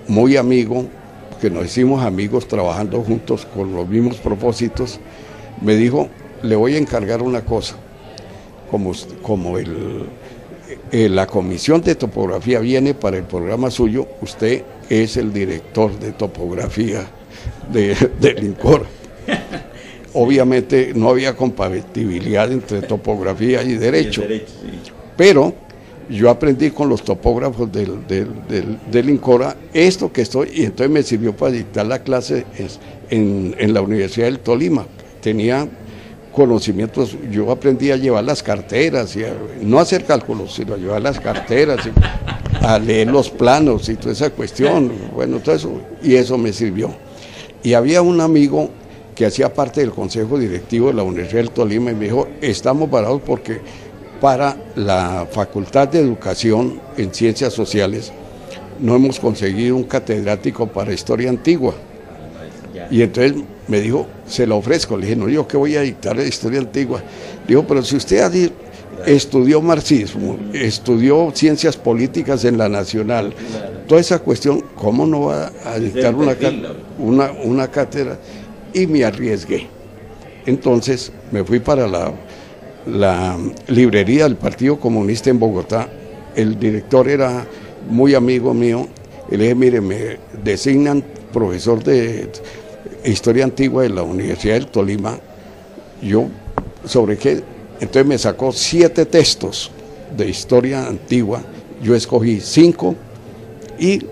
muy amigo, que nos hicimos amigos trabajando juntos con los mismos propósitos, me dijo, le voy a encargar una cosa, como la comisión de topografía viene para el programa suyo, usted es el director de topografía del INCORA. Obviamente no había compatibilidad entre topografía y derecho, pero yo aprendí con los topógrafos del INCORA esto que y entonces me sirvió para dictar la clase en la Universidad del Tolima. Tenía conocimientos, yo aprendí a llevar las carteras, no a hacer cálculos, sino a llevar las carteras, a leer los planos y toda esa cuestión, bueno, todo eso, y eso me sirvió. Y había un amigo que hacía parte del consejo directivo de la Universidad del Tolima y me dijo, estamos parados porque para la Facultad de Educación en Ciencias Sociales no hemos conseguido un catedrático para Historia Antigua. Y entonces me dijo, se lo ofrezco. Le dije, no, yo que voy a dictar Historia Antigua. Dijo, pero si usted estudió marxismo, estudió ciencias políticas en la Nacional, toda esa cuestión, ¿cómo no va a dictar una cátedra? Y me arriesgué. Entonces me fui para la librería del Partido Comunista en Bogotá. El director era muy amigo mío. Y le dije, mire, me designan profesor de Historia Antigua de la Universidad del Tolima. Yo, ¿sobre qué? Entonces me sacó 7 textos de Historia Antigua. Yo escogí 5 y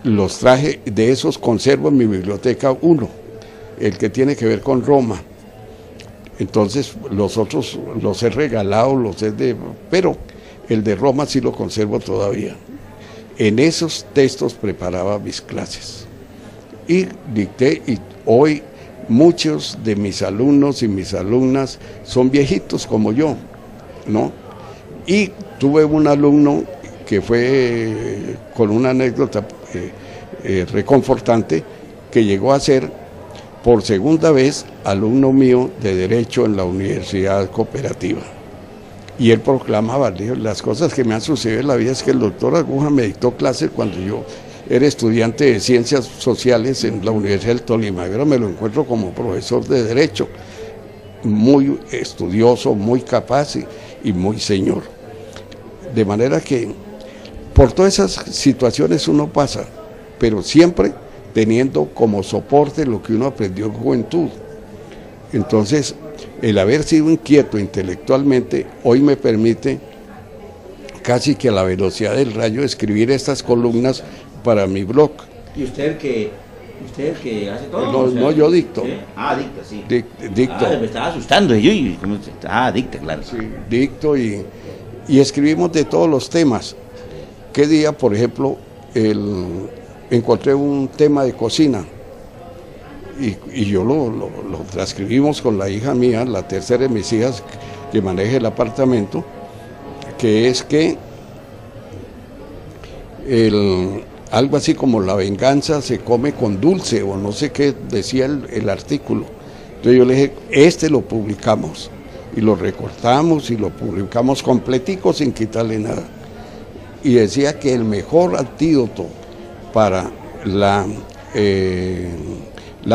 los traje. De esos conservo en mi biblioteca 1, el que tiene que ver con Roma. Entonces los otros los he regalado, pero el de Roma sí lo conservo todavía. En esos textos preparaba mis clases y dicté, y hoy muchos de mis alumnos y mis alumnas son viejitos como yo, ¿no? Y tuve un alumno que fue con una anécdota reconfortante, que llegó a ser por segunda vez alumno mío de Derecho en la Universidad Cooperativa. Y él proclamaba, dijo, las cosas que me han sucedido en la vida es que el doctor Aguja me dictó clases cuando yo era estudiante de Ciencias Sociales en la Universidad del Tolima. Ahora me lo encuentro como profesor de Derecho, muy estudioso, muy capaz y muy señor. De manera que por todas esas situaciones uno pasa, pero siempre teniendo como soporte lo que uno aprendió en juventud. Entonces, el haber sido inquieto intelectualmente hoy me permite casi que a la velocidad del rayo escribir estas columnas para mi blog. ¿Y usted que hace todo? No, o sea, no, yo dicto. ¿sí? Ah, dicta, sí. Dicto. Me estaba asustando. Dicta, claro. Sí, dicto y escribimos de todos los temas. ¿Qué día, por ejemplo, encontré un tema de cocina? Y yo lo transcribimos con la hija mía, la tercera de mis hijas que maneja el apartamento, que es que algo así como la venganza se come con dulce, o no sé qué decía el artículo. Entonces yo le dije, lo publicamos, y lo recortamos y lo publicamos completico sin quitarle nada. Y decía que el mejor antídoto para la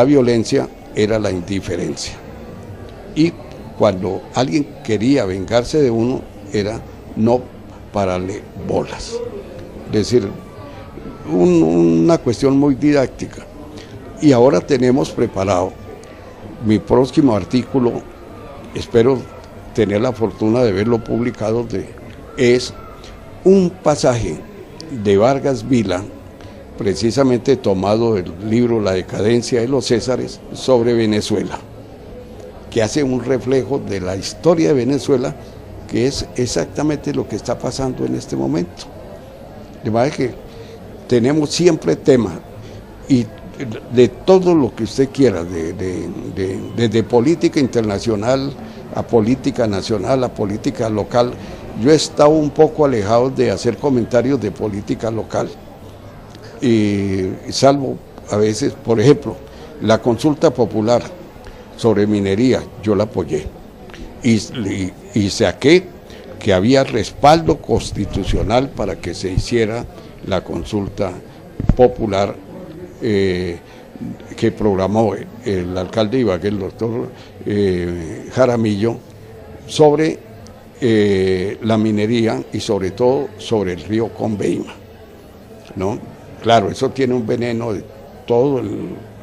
violencia era la indiferencia. Y cuando alguien quería vengarse de uno, era no pararle bolas. Es decir, una cuestión muy didáctica. Y ahora tenemos preparado mi próximo artículo, espero tener la fortuna de verlo publicado, es un pasaje de Vargas Vila, precisamente tomado del libro La decadencia de los Césares, sobre Venezuela, que hace un reflejo de la historia de Venezuela, que es exactamente lo que está pasando en este momento. De manera que tenemos siempre temas, y de todo lo que usted quiera, desde política internacional a política nacional, a política local. Yo he estado un poco alejado de hacer comentarios de política local, y salvo a veces, por ejemplo, la consulta popular sobre minería, yo la apoyé y saqué que había respaldo constitucional para que se hiciera la consulta popular que programó el alcalde de Ibagué, el doctor Jaramillo, sobre la minería y sobre todo sobre el río Conveima, ¿no? Claro, eso tiene un veneno de todo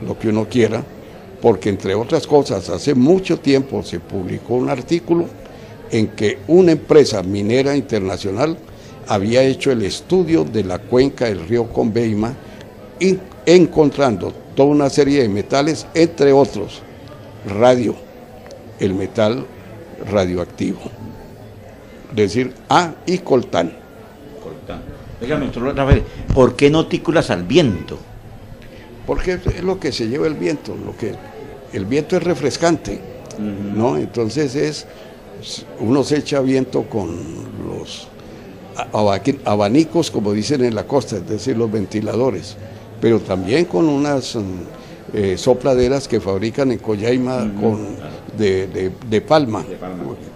lo que uno quiera, porque entre otras cosas, hace mucho tiempo se publicó un artículo en que una empresa minera internacional había hecho el estudio de la cuenca del río Conveima, encontrando toda una serie de metales, entre otros, el metal radioactivo, es decir, y coltán. Dígame, Rafael, ¿por qué no tículas al viento? Porque es lo que se lleva el viento, el viento es refrescante, ¿no? Entonces uno se echa viento con los abanicos, como dicen en la costa, es decir, los ventiladores, pero también con unas sopladeras que fabrican en Collaima de palma,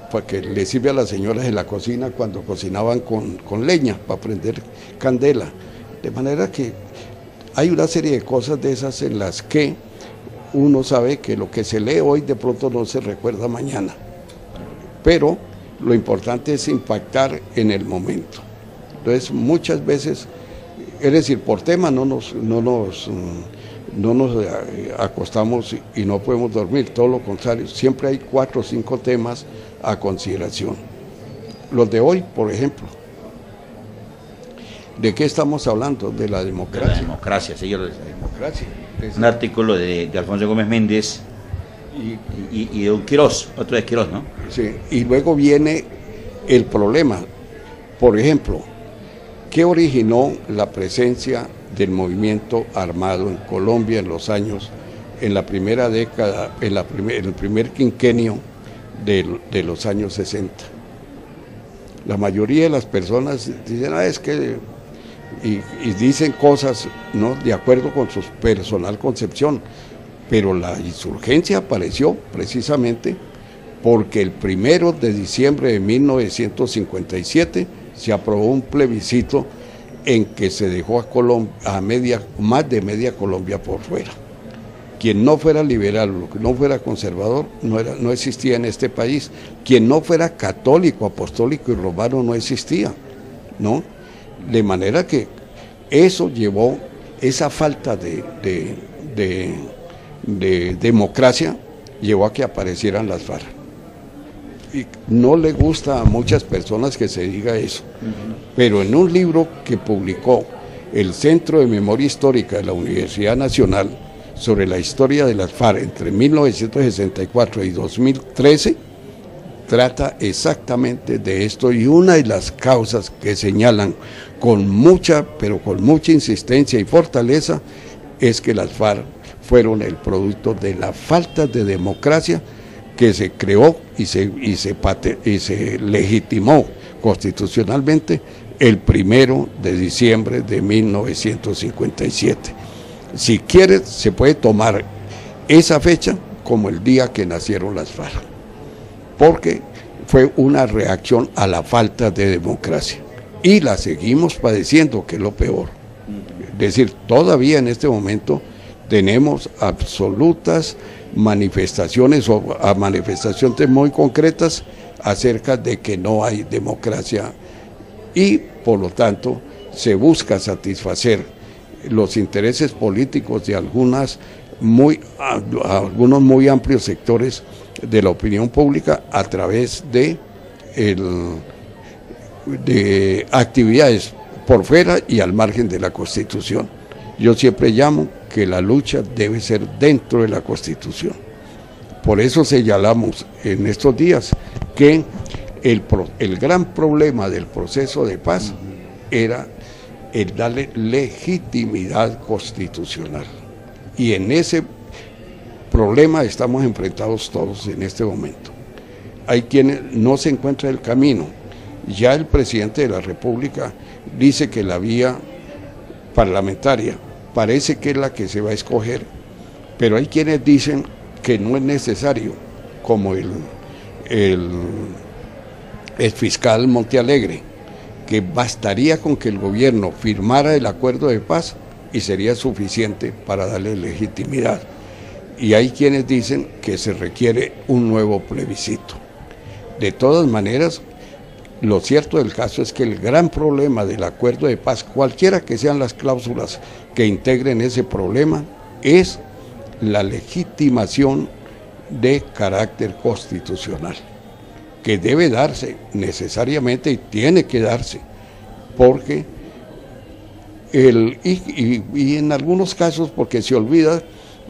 porque le sirve a las señoras en la cocina cuando cocinaban con leña para prender candela. De manera que hay una serie de cosas de esas en las que uno sabe que lo que se lee hoy de pronto no se recuerda mañana, pero lo importante es impactar en el momento. Entonces muchas veces, es decir, por tema no nos acostamos y no podemos dormir, todo lo contrario, siempre hay 4 o 5 temas a consideración. Los de hoy, por ejemplo, ¿de qué estamos hablando? De la democracia. De la democracia, señor. Democracia. Un artículo de Alfonso Gómez Méndez y de un Quirós, otro de Quirós, ¿no? Sí, y luego viene el problema. Por ejemplo, ¿qué originó la presencia del movimiento armado en Colombia en la primera década, en el primer quinquenio de los años 60? La mayoría de las personas dicen, es que, y dicen cosas no de acuerdo con su personal concepción, pero la insurgencia apareció precisamente porque el 1 de diciembre de 1957 se aprobó un plebiscito en que se dejó a Colombia, más de media Colombia por fuera. Quien no fuera liberal, no fuera conservador, no existía en este país. Quien no fuera católico, apostólico y romano no existía, ¿no? De manera que eso llevó esa falta de democracia llevó a que aparecieran las FARC. Y no le gusta a muchas personas que se diga eso, pero en un libro que publicó el Centro de Memoria Histórica de la Universidad Nacional sobre la historia de las FARC entre 1964 y 2013, trata exactamente de esto, y una de las causas que señalan con mucha insistencia y fortaleza es que las FARC fueron el producto de la falta de democracia que se creó y se legitimó constitucionalmente el 1 de diciembre de 1957. Si quiere, se puede tomar esa fecha como el día que nacieron las FARC, porque fue una reacción a la falta de democracia, y la seguimos padeciendo, que es lo peor. Es decir, todavía en este momento tenemos absolutas manifestaciones o manifestaciones muy concretas acerca de que no hay democracia, y por lo tanto se busca satisfacer los intereses políticos de algunos muy amplios sectores de la opinión pública a través de actividades por fuera y al margen de la Constitución. Yo siempre llamo que la lucha debe ser dentro de la Constitución. Por eso señalamos en estos días que el gran problema del proceso de paz era el darle legitimidad constitucional. Y en ese problema estamos enfrentados todos en este momento. Hay quienes no se encuentran el camino. Ya el presidente de la República dice que la vía parlamentaria parece que es la que se va a escoger, pero hay quienes dicen que no es necesario, como el fiscal Montealegre, que bastaría con que el gobierno firmara el acuerdo de paz y sería suficiente para darle legitimidad. Y hay quienes dicen que se requiere un nuevo plebiscito. De todas maneras, lo cierto del caso es que el gran problema del acuerdo de paz, cualquiera que sean las cláusulas que integren ese problema, es la legitimación de carácter constitucional, que debe darse necesariamente y tiene que darse, porque y en algunos casos porque se olvida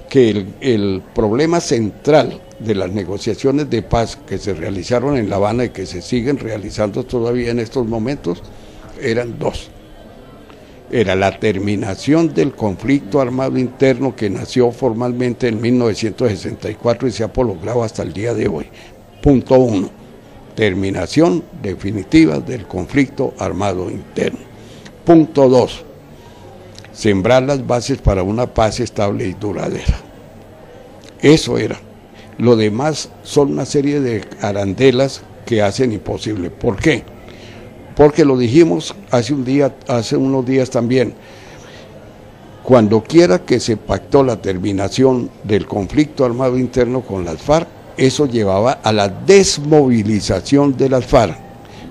que el problema central de las negociaciones de paz que se realizaron en La Habana y que se siguen realizando todavía en estos momentos eran dos. Era la terminación del conflicto armado interno que nació formalmente en 1964 y se ha prolongado hasta el día de hoy. Punto 1. Terminación definitiva del conflicto armado interno. Punto 2. Sembrar las bases para una paz estable y duradera. Eso era. Lo demás son una serie de arandelas que hacen imposible. ¿Por qué? Porque lo dijimos hace unos días también. Cuando quiera que se pactó la terminación del conflicto armado interno con las FARC, eso llevaba a la desmovilización de las FARC.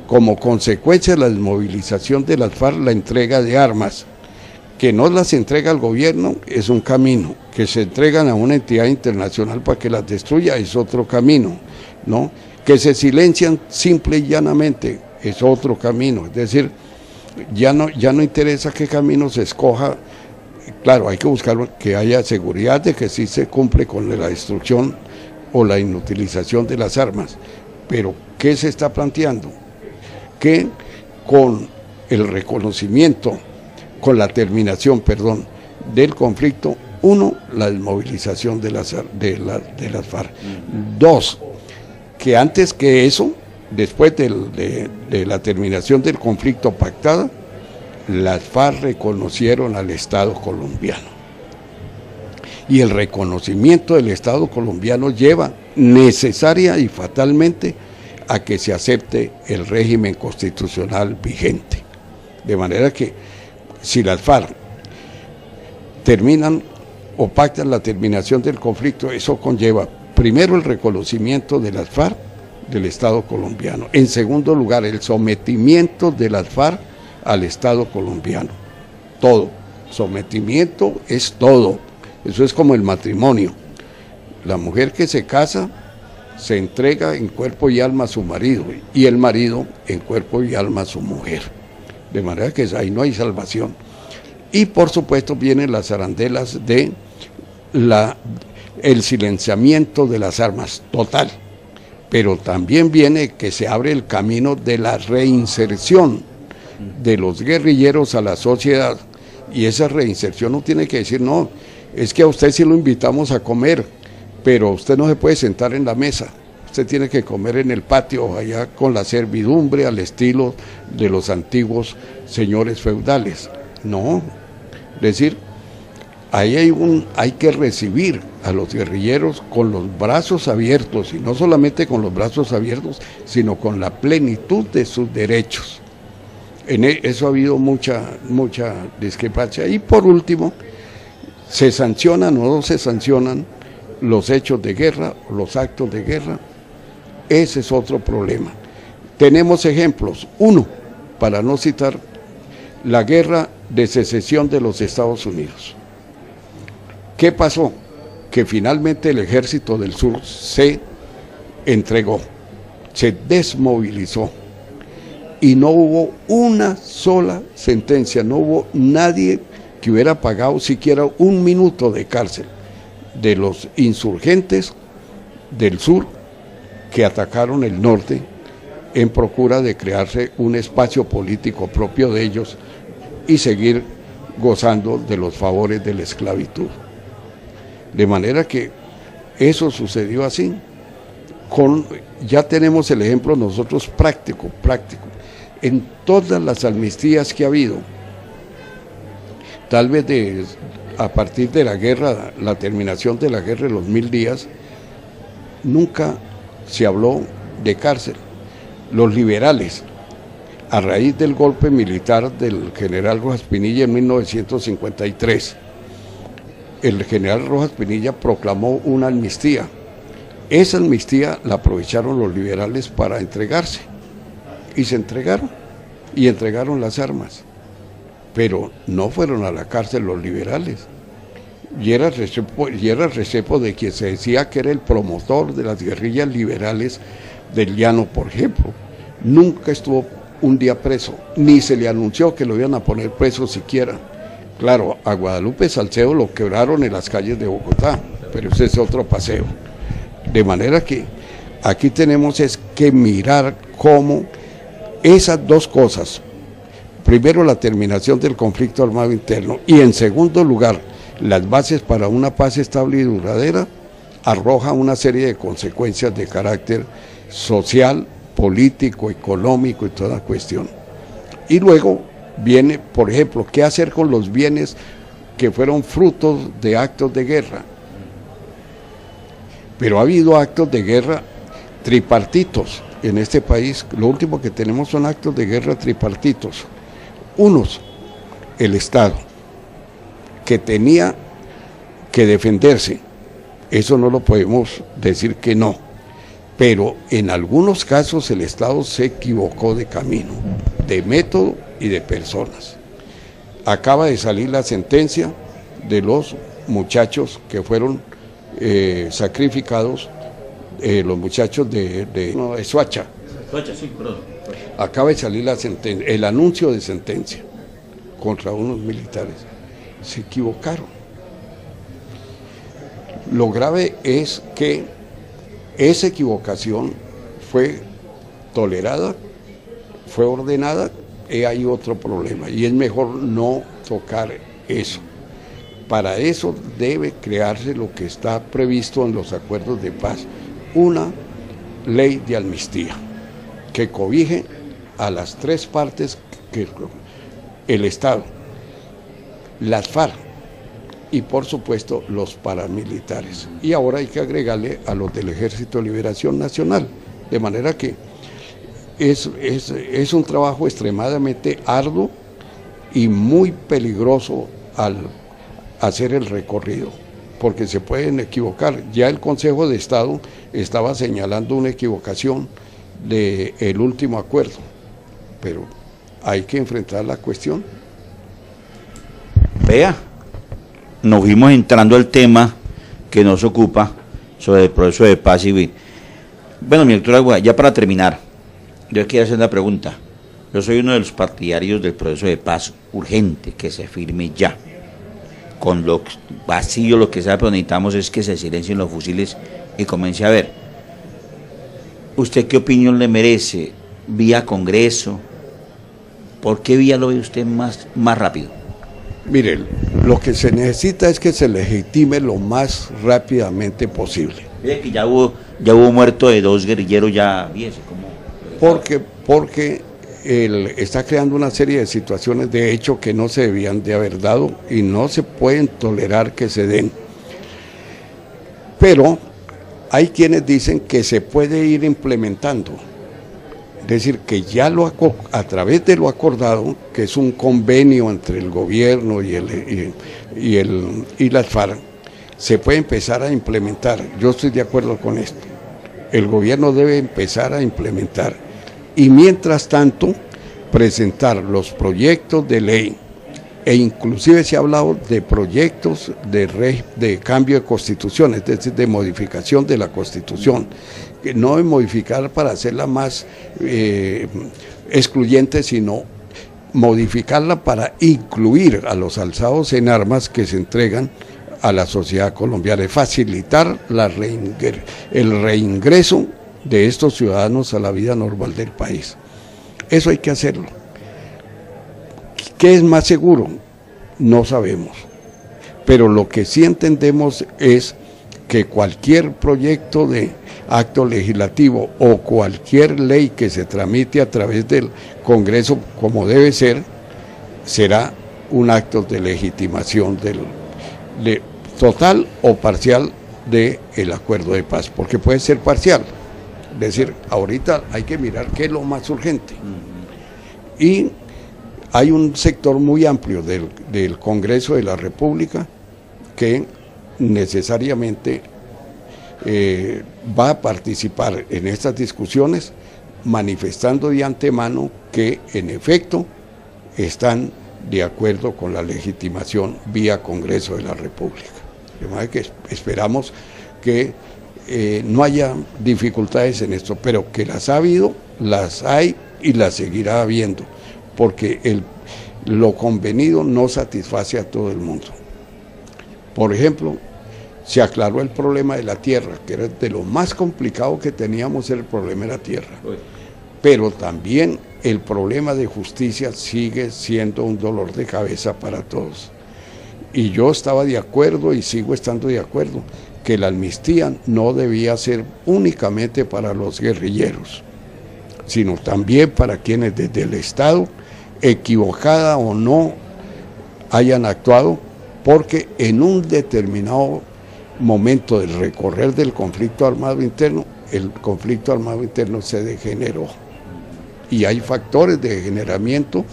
Como consecuencia de la desmovilización de las FARC, la entrega de armas. Que no las entrega al gobierno es un camino, que se entregan a una entidad internacional para que las destruya es otro camino, ¿no? Que se silencian simple y llanamente es otro camino. Es decir, ya no interesa qué camino se escoja. Claro, hay que buscar que haya seguridad de que sí se cumple con la destrucción o la inutilización de las armas. Pero, ¿qué se está planteando? Que con el reconocimiento, con la terminación, del conflicto, 1, la desmovilización de las FARC. 2, que antes que eso, después de la terminación del conflicto pactada, las FARC reconocieron al Estado colombiano. Y el reconocimiento del Estado colombiano lleva necesaria y fatalmente a que se acepte el régimen constitucional vigente. De manera que si las FARC terminan o pactan la terminación del conflicto, eso conlleva primero el reconocimiento de las FARC del Estado colombiano, en segundo lugar el sometimiento de las FARC al Estado colombiano, todo, sometimiento es todo. Eso es como el matrimonio. La mujer que se casa se entrega en cuerpo y alma a su marido, y el marido en cuerpo y alma a su mujer. De manera que ahí no hay salvación. Y por supuesto vienen las arandelas de el silenciamiento de las armas, total. Pero también viene que se abre el camino de la reinserción de los guerrilleros a la sociedad. Y esa reinserción no tiene que decir, no, es que a usted sí lo invitamos a comer, pero usted no se puede sentar en la mesa. Usted tiene que comer en el patio, allá con la servidumbre al estilo de los antiguos señores feudales. No, es decir, ahí hay que recibir a los guerrilleros con los brazos abiertos, y no solamente con los brazos abiertos, sino con la plenitud de sus derechos. En eso ha habido mucha discrepancia. Y por último, ¿se sancionan o no se sancionan los hechos de guerra, los actos de guerra? Ese es otro problema. Tenemos ejemplos. Uno, para no citar, la guerra de secesión de los Estados Unidos. ¿Qué pasó? Que finalmente el ejército del sur se entregó, se desmovilizó, y no hubo una sola sentencia, no hubo nadie que hubiera pagado siquiera un minuto de cárcel de los insurgentes del sur que atacaron el norte en procura de crearse un espacio político propio de ellos y seguir gozando de los favores de la esclavitud. De manera que eso sucedió así. Ya tenemos el ejemplo nosotros práctico. En todas las amnistías que ha habido, tal vez a partir de la guerra, la terminación de la guerra de los 1000 días, nunca se habló de cárcel. Los liberales, a raíz del golpe militar del general Rojas Pinilla en 1953, el general Rojas Pinilla proclamó una amnistía. Esa amnistía la aprovecharon los liberales para entregarse, y se entregaron, y entregaron las armas, pero no fueron a la cárcel los liberales. Y era Restrepo de quien se decía que era el promotor de las guerrillas liberales del Llano, por ejemplo. Nunca estuvo un día preso, ni se le anunció que lo iban a poner preso siquiera. Claro, a Guadalupe Salcedo lo quebraron en las calles de Bogotá, pero ese es otro paseo. De manera que aquí tenemos es que mirar cómo esas dos cosas, primero la terminación del conflicto armado interno y en segundo lugar las bases para una paz estable y duradera, arroja una serie de consecuencias de carácter social, político, económico y toda cuestión. Y luego viene, por ejemplo, ¿qué hacer con los bienes que fueron frutos de actos de guerra? Pero ha habido actos de guerra tripartitos en este país. Lo último que tenemos son actos de guerra tripartitos. Unos, el Estado, que tenía que defenderse, eso no lo podemos decir que no, pero en algunos casos el Estado se equivocó de camino, de método y de personas. Acaba de salir la sentencia de los muchachos que fueron sacrificados, los muchachos de Soacha. Sí, perdón. Acaba de salir la sentencia, el anuncio de sentencia contra unos militares. Se equivocaron. Lo grave es que esa equivocación fue tolerada, fue ordenada, y hay otro problema, y es mejor no tocar eso. Para eso debe crearse lo que está previsto en los acuerdos de paz, una ley de amnistía que cobije a las tres partes, que el Estado, las FARC y por supuesto los paramilitares. Y ahora hay que agregarle a los del Ejército de Liberación Nacional, de manera que es un trabajo extremadamente arduo y muy peligroso al hacer el recorrido, porque se pueden equivocar. Ya el Consejo de Estado estaba señalando una equivocación del último acuerdo, pero hay que enfrentar la cuestión. Vea, nos fuimos entrando al tema que nos ocupa sobre el proceso de paz civil. Bueno, mi doctora, ya para terminar, yo quiero hacer una pregunta. Yo soy uno de los partidarios del proceso de paz urgente, que se firme ya. Con lo vacío, lo que sea, pero necesitamos es que se silencien los fusiles y comience a ver. ¿Usted qué opinión le merece? ¿Vía Congreso? ¿Por qué vía lo ve usted más rápido? Mire, lo que se necesita es que se legitime lo más rápidamente posible. Mire que ya hubo muerto de 2 guerrilleros ya, fíjese cómo. Porque él está creando una serie de situaciones de hecho que no se debían de haber dado y no se pueden tolerar que se den. Pero hay quienes dicen que se puede ir implementando. Es decir, que ya a través de lo acordado, que es un convenio entre el gobierno y las FARC, se puede empezar a implementar. Yo estoy de acuerdo con esto. El gobierno debe empezar a implementar. Y mientras tanto, presentar los proyectos de ley, e inclusive se ha hablado de proyectos de cambio de constitución, es decir, de modificación de la constitución, que no de modificar para hacerla más excluyente, sino modificarla para incluir a los alzados en armas que se entregan a la sociedad colombiana, de facilitar el reingreso de estos ciudadanos a la vida normal del país. Eso hay que hacerlo. ¿Qué es más seguro? No sabemos. Pero lo que sí entendemos es que cualquier proyecto de acto legislativo o cualquier ley que se tramite a través del Congreso, como debe ser, será un acto de legitimación total o parcial del acuerdo de paz, porque puede ser parcial. Es decir, ahorita hay que mirar qué es lo más urgente. Y hay un sector muy amplio del Congreso de la República que necesariamente va a participar en estas discusiones, manifestando de antemano que en efecto están de acuerdo con la legitimación vía Congreso de la República. De manera que esperamos que no haya dificultades en esto, pero que las ha habido, las hay y las seguirá habiendo, porque lo convenido no satisface a todo el mundo. Por ejemplo, se aclaró el problema de la tierra, que era de lo más complicado que teníamos, el problema de la tierra. Pero también el problema de justicia sigue siendo un dolor de cabeza para todos. Y yo estaba de acuerdo y sigo estando de acuerdo que la amnistía no debía ser únicamente para los guerrilleros, sino también para quienes desde el Estado, equivocada o no, hayan actuado, porque en un determinado momento del recorrer del conflicto armado interno, el conflicto armado interno se degeneró. Y hay factores de degeneramiento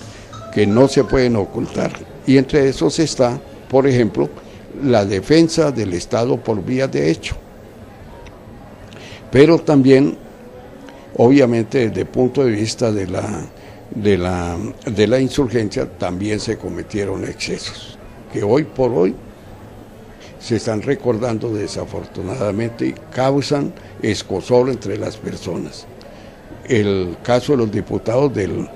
que no se pueden ocultar. Y entre esos está, por ejemplo, la defensa del Estado por vía de hecho. Pero también, obviamente, desde el punto de vista de la insurgencia, también se cometieron excesos, que hoy por hoy se están recordando desafortunadamente y causan escozor entre las personas. El caso de los diputados de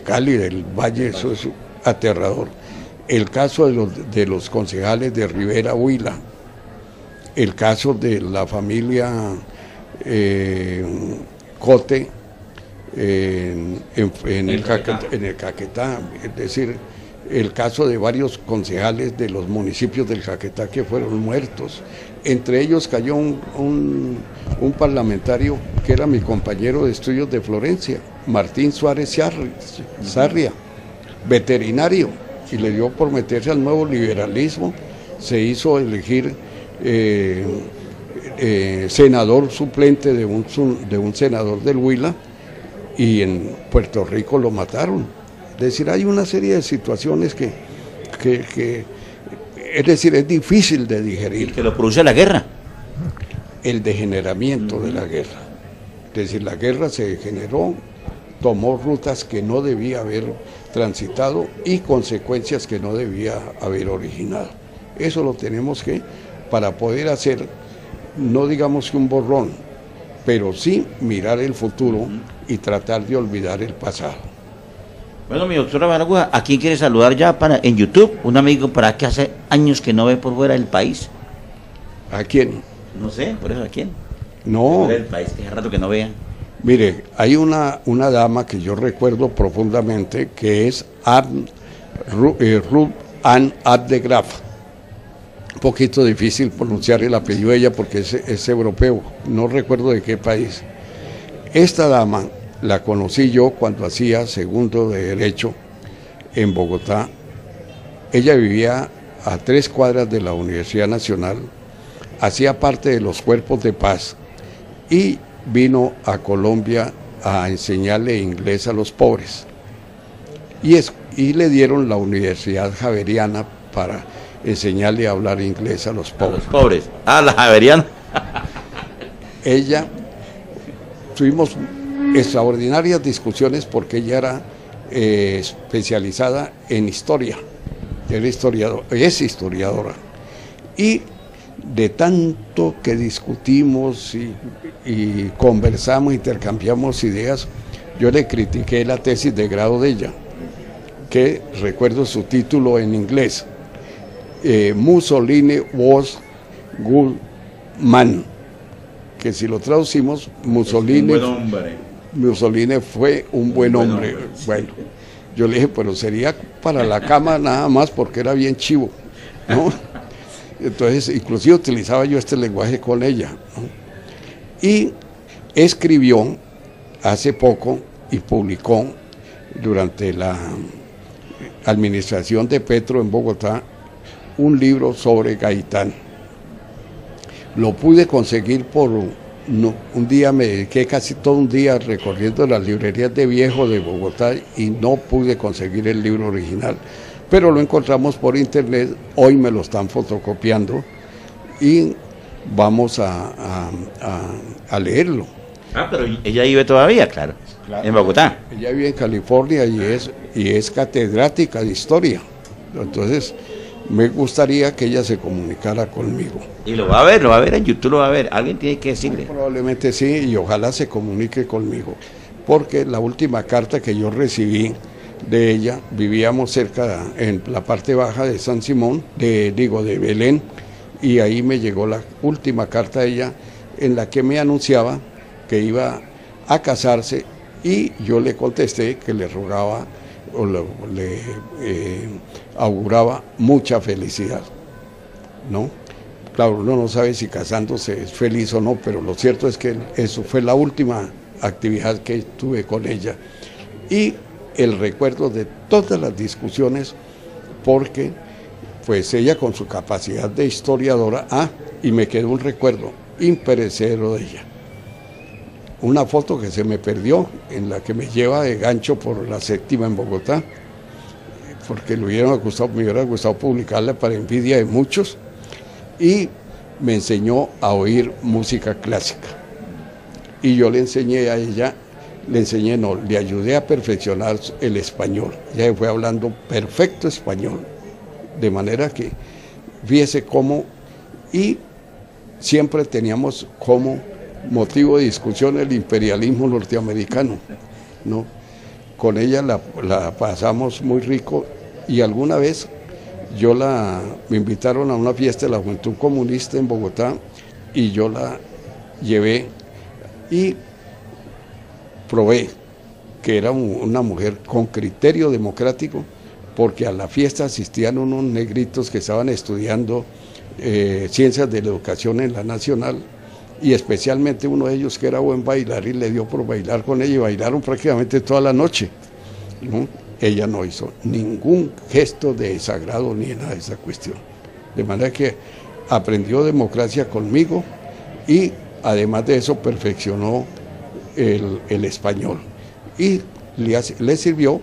Cali, del Valle, eso es aterrador. El caso de los concejales de Rivera Huila, el caso de la familia Cote en el Caquetá, es decir, el caso de varios concejales de los municipios del Caquetá que fueron muertos. Entre ellos cayó un parlamentario que era mi compañero de estudios de Florencia, Martín Suárez Sarria, veterinario, y le dio por meterse al nuevo liberalismo, se hizo elegir senador suplente de un senador del Huila, y en Puerto Rico lo mataron. Es decir, hay una serie de situaciones que es decir, es difícil de digerir. ¿Y que lo produce la guerra? El degeneramiento de la guerra. Es decir, la guerra se degeneró tomó rutas que no debía haber transitado y consecuencias que no debía haber originado. Eso lo tenemos que, para poder hacer, no digamos que un borrón, pero sí mirar el futuro y tratar de olvidar el pasado. Bueno, mi doctora Baragua, ¿a quién quiere saludar ya en YouTube? Un amigo para que hace años que no ve por fuera del país. ¿A quién? No sé, por eso, ¿a quién? No. Del país, que hace rato que no vean. Mire, hay una dama que yo recuerdo profundamente, que es Ruth Ann de Graaf. Un poquito difícil pronunciar el apellido de ella porque es europeo, no recuerdo de qué país. Esta dama la conocí yo cuando hacía segundo de Derecho en Bogotá. Ella vivía a 3 cuadras de la Universidad Nacional, hacía parte de los cuerpos de paz y vino a Colombia a enseñarle inglés a los pobres. Y le dieron la Universidad Javeriana para enseñarle a hablar inglés a los pobres. A los pobres. Ah, la Javeriana. Ella, tuvimos extraordinarias discusiones porque ella era especializada en historia. Era es historiadora. Y de tanto que discutimos y conversamos, intercambiamos ideas, yo le critiqué la tesis de grado de ella, que recuerdo su título en inglés, Mussolini was good man, que si lo traducimos, Mussolini fue un buen hombre. Bueno, yo le dije, pero sería para la cama nada más porque era bien chivo, ¿no? Entonces, inclusive utilizaba yo este lenguaje con ella, ¿no? Y escribió hace poco y publicó durante la administración de Petro en Bogotá un libro sobre Gaitán. Lo pude conseguir un día, me dediqué casi todo un día recorriendo las librerías de viejo de Bogotá y no pude conseguir el libro original, pero lo encontramos por internet. Hoy me lo están fotocopiando y vamos a leerlo. Ah, pero ella vive todavía, claro, en Bogotá. Ella vive en California y es catedrática de historia. Entonces, me gustaría que ella se comunicara conmigo. Y lo va a ver en YouTube, lo va a ver. Alguien tiene que decirle. Probablemente sí, y ojalá se comunique conmigo. Porque la última carta que yo recibí de ella, vivíamos cerca, en la parte baja de San Simón, de Belén, y ahí me llegó la última carta de ella en la que me anunciaba que iba a casarse, y yo le contesté que le rogaba o le auguraba mucha felicidad, ¿no? Claro, uno no sabe si casándose es feliz o no, pero lo cierto es que eso fue la última actividad que tuve con ella. Y el recuerdo de todas las discusiones, porque pues ella con su capacidad de historiadora, y me quedó un recuerdo imperecedero de ella. Una foto que se me perdió, en la que me lleva de gancho por la 7ª en Bogotá, porque me hubiera gustado publicarla para envidia de muchos, y me enseñó a oír música clásica. Y yo le enseñé a ella, le ayudé a perfeccionar el español. Ella fue hablando perfecto español, de manera que viese cómo, y siempre teníamos como motivo de discusión el imperialismo norteamericano, ¿no? Con ella la pasamos muy rico, y alguna vez me invitaron a una fiesta de la Juventud Comunista en Bogotá, y yo la llevé y probé que era una mujer con criterio democrático, porque a la fiesta asistían unos negritos que estaban estudiando ciencias de la educación en la Nacional, y especialmente uno de ellos que era buen bailar, y le dio por bailar con ella, y bailaron prácticamente toda la noche, ¿no? Ella no hizo ningún gesto de desagrado ni nada de esa cuestión, de manera que aprendió democracia conmigo, y además de eso perfeccionó el español, y le sirvió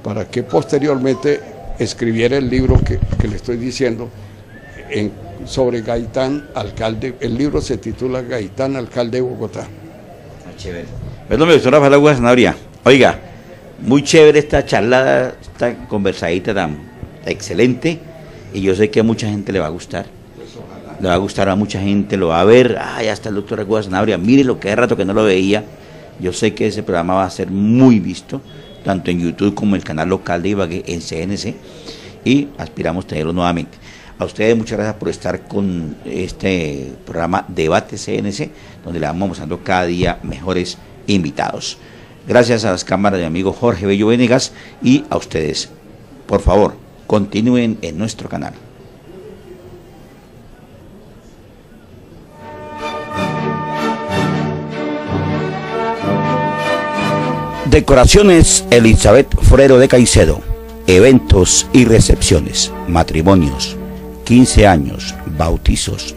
para que posteriormente escribiera el libro que le estoy diciendo, sobre Gaitán, alcalde. El libro se titula Gaitán, alcalde de Bogotá. Chévere. Perdón, doctora Baragua Sanabria. Oiga, muy chévere esta charla, esta conversadita tan excelente, y yo sé que a mucha gente le va a gustar. Le va a gustar a mucha gente, lo va a ver. Ya está el doctor Aguas Sanabria, mire lo que hace rato que no lo veía. Yo sé que ese programa va a ser muy visto, tanto en YouTube como en el canal local de Ibagué, en CNC, y aspiramos tenerlo nuevamente. A ustedes muchas gracias por estar con este programa Debate CNC, donde le vamos mostrando cada día mejores invitados. Gracias a las cámaras de mi amigo Jorge Bello Venegas y a ustedes. Por favor, continúen en nuestro canal. Decoraciones Elizabeth Forero de Caicedo. Eventos y recepciones, matrimonios, 15 años, bautizos,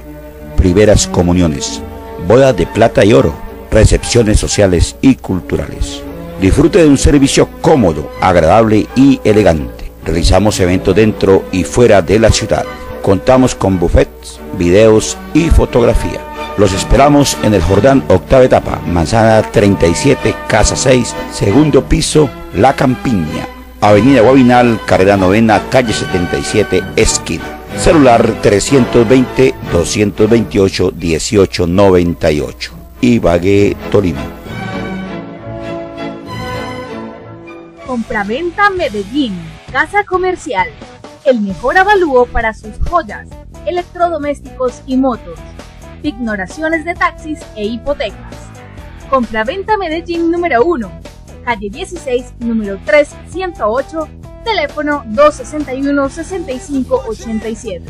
primeras comuniones, bodas de plata y oro, recepciones sociales y culturales. Disfrute de un servicio cómodo, agradable y elegante. Realizamos eventos dentro y fuera de la ciudad. Contamos con buffets, videos y fotografía. Los esperamos en el Jordán, octava etapa, manzana 37, casa 6, segundo piso, La Campiña. Avenida Guabinal, carrera 9, calle 77, esquina. Celular 320-228-1898. Ibagué, Tolima. Compraventa Medellín, casa comercial. El mejor avalúo para sus joyas, electrodomésticos y motos. Ignoraciones de taxis e hipotecas. Compraventa Medellín número 1, calle 16, número 3108, teléfono 261-6587.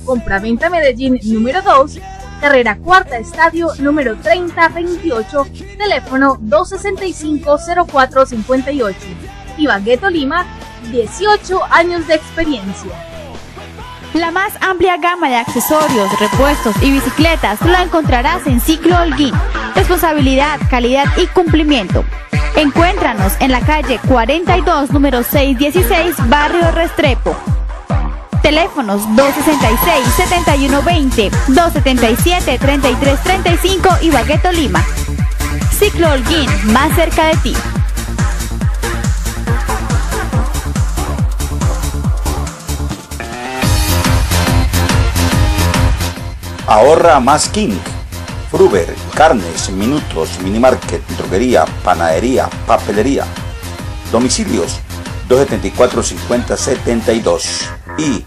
Compraventa Medellín número 2, carrera cuarta estadio, número 3028, teléfono 265-0458. Ibagué, Tolima, 18 años de experiencia. La más amplia gama de accesorios, repuestos y bicicletas la encontrarás en Ciclo Holguín. Responsabilidad, calidad y cumplimiento. Encuéntranos en la calle 42, número 616, barrio Restrepo. Teléfonos 266-7120, 277-3335, Ibagué, Tolima. Ciclo Holguín, más cerca de ti. Ahorra más King. Fruber, carnes, minutos, minimarket, droguería, panadería, papelería. Domicilios 274-5072 y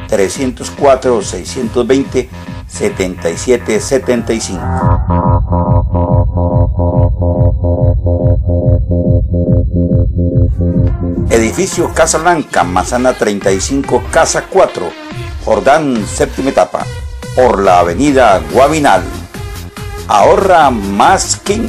304-620-7775. Edificio Casa Blanca, manzana 35, casa 4, Jordán, séptima etapa, por la avenida Guabinal. Ahorra más King.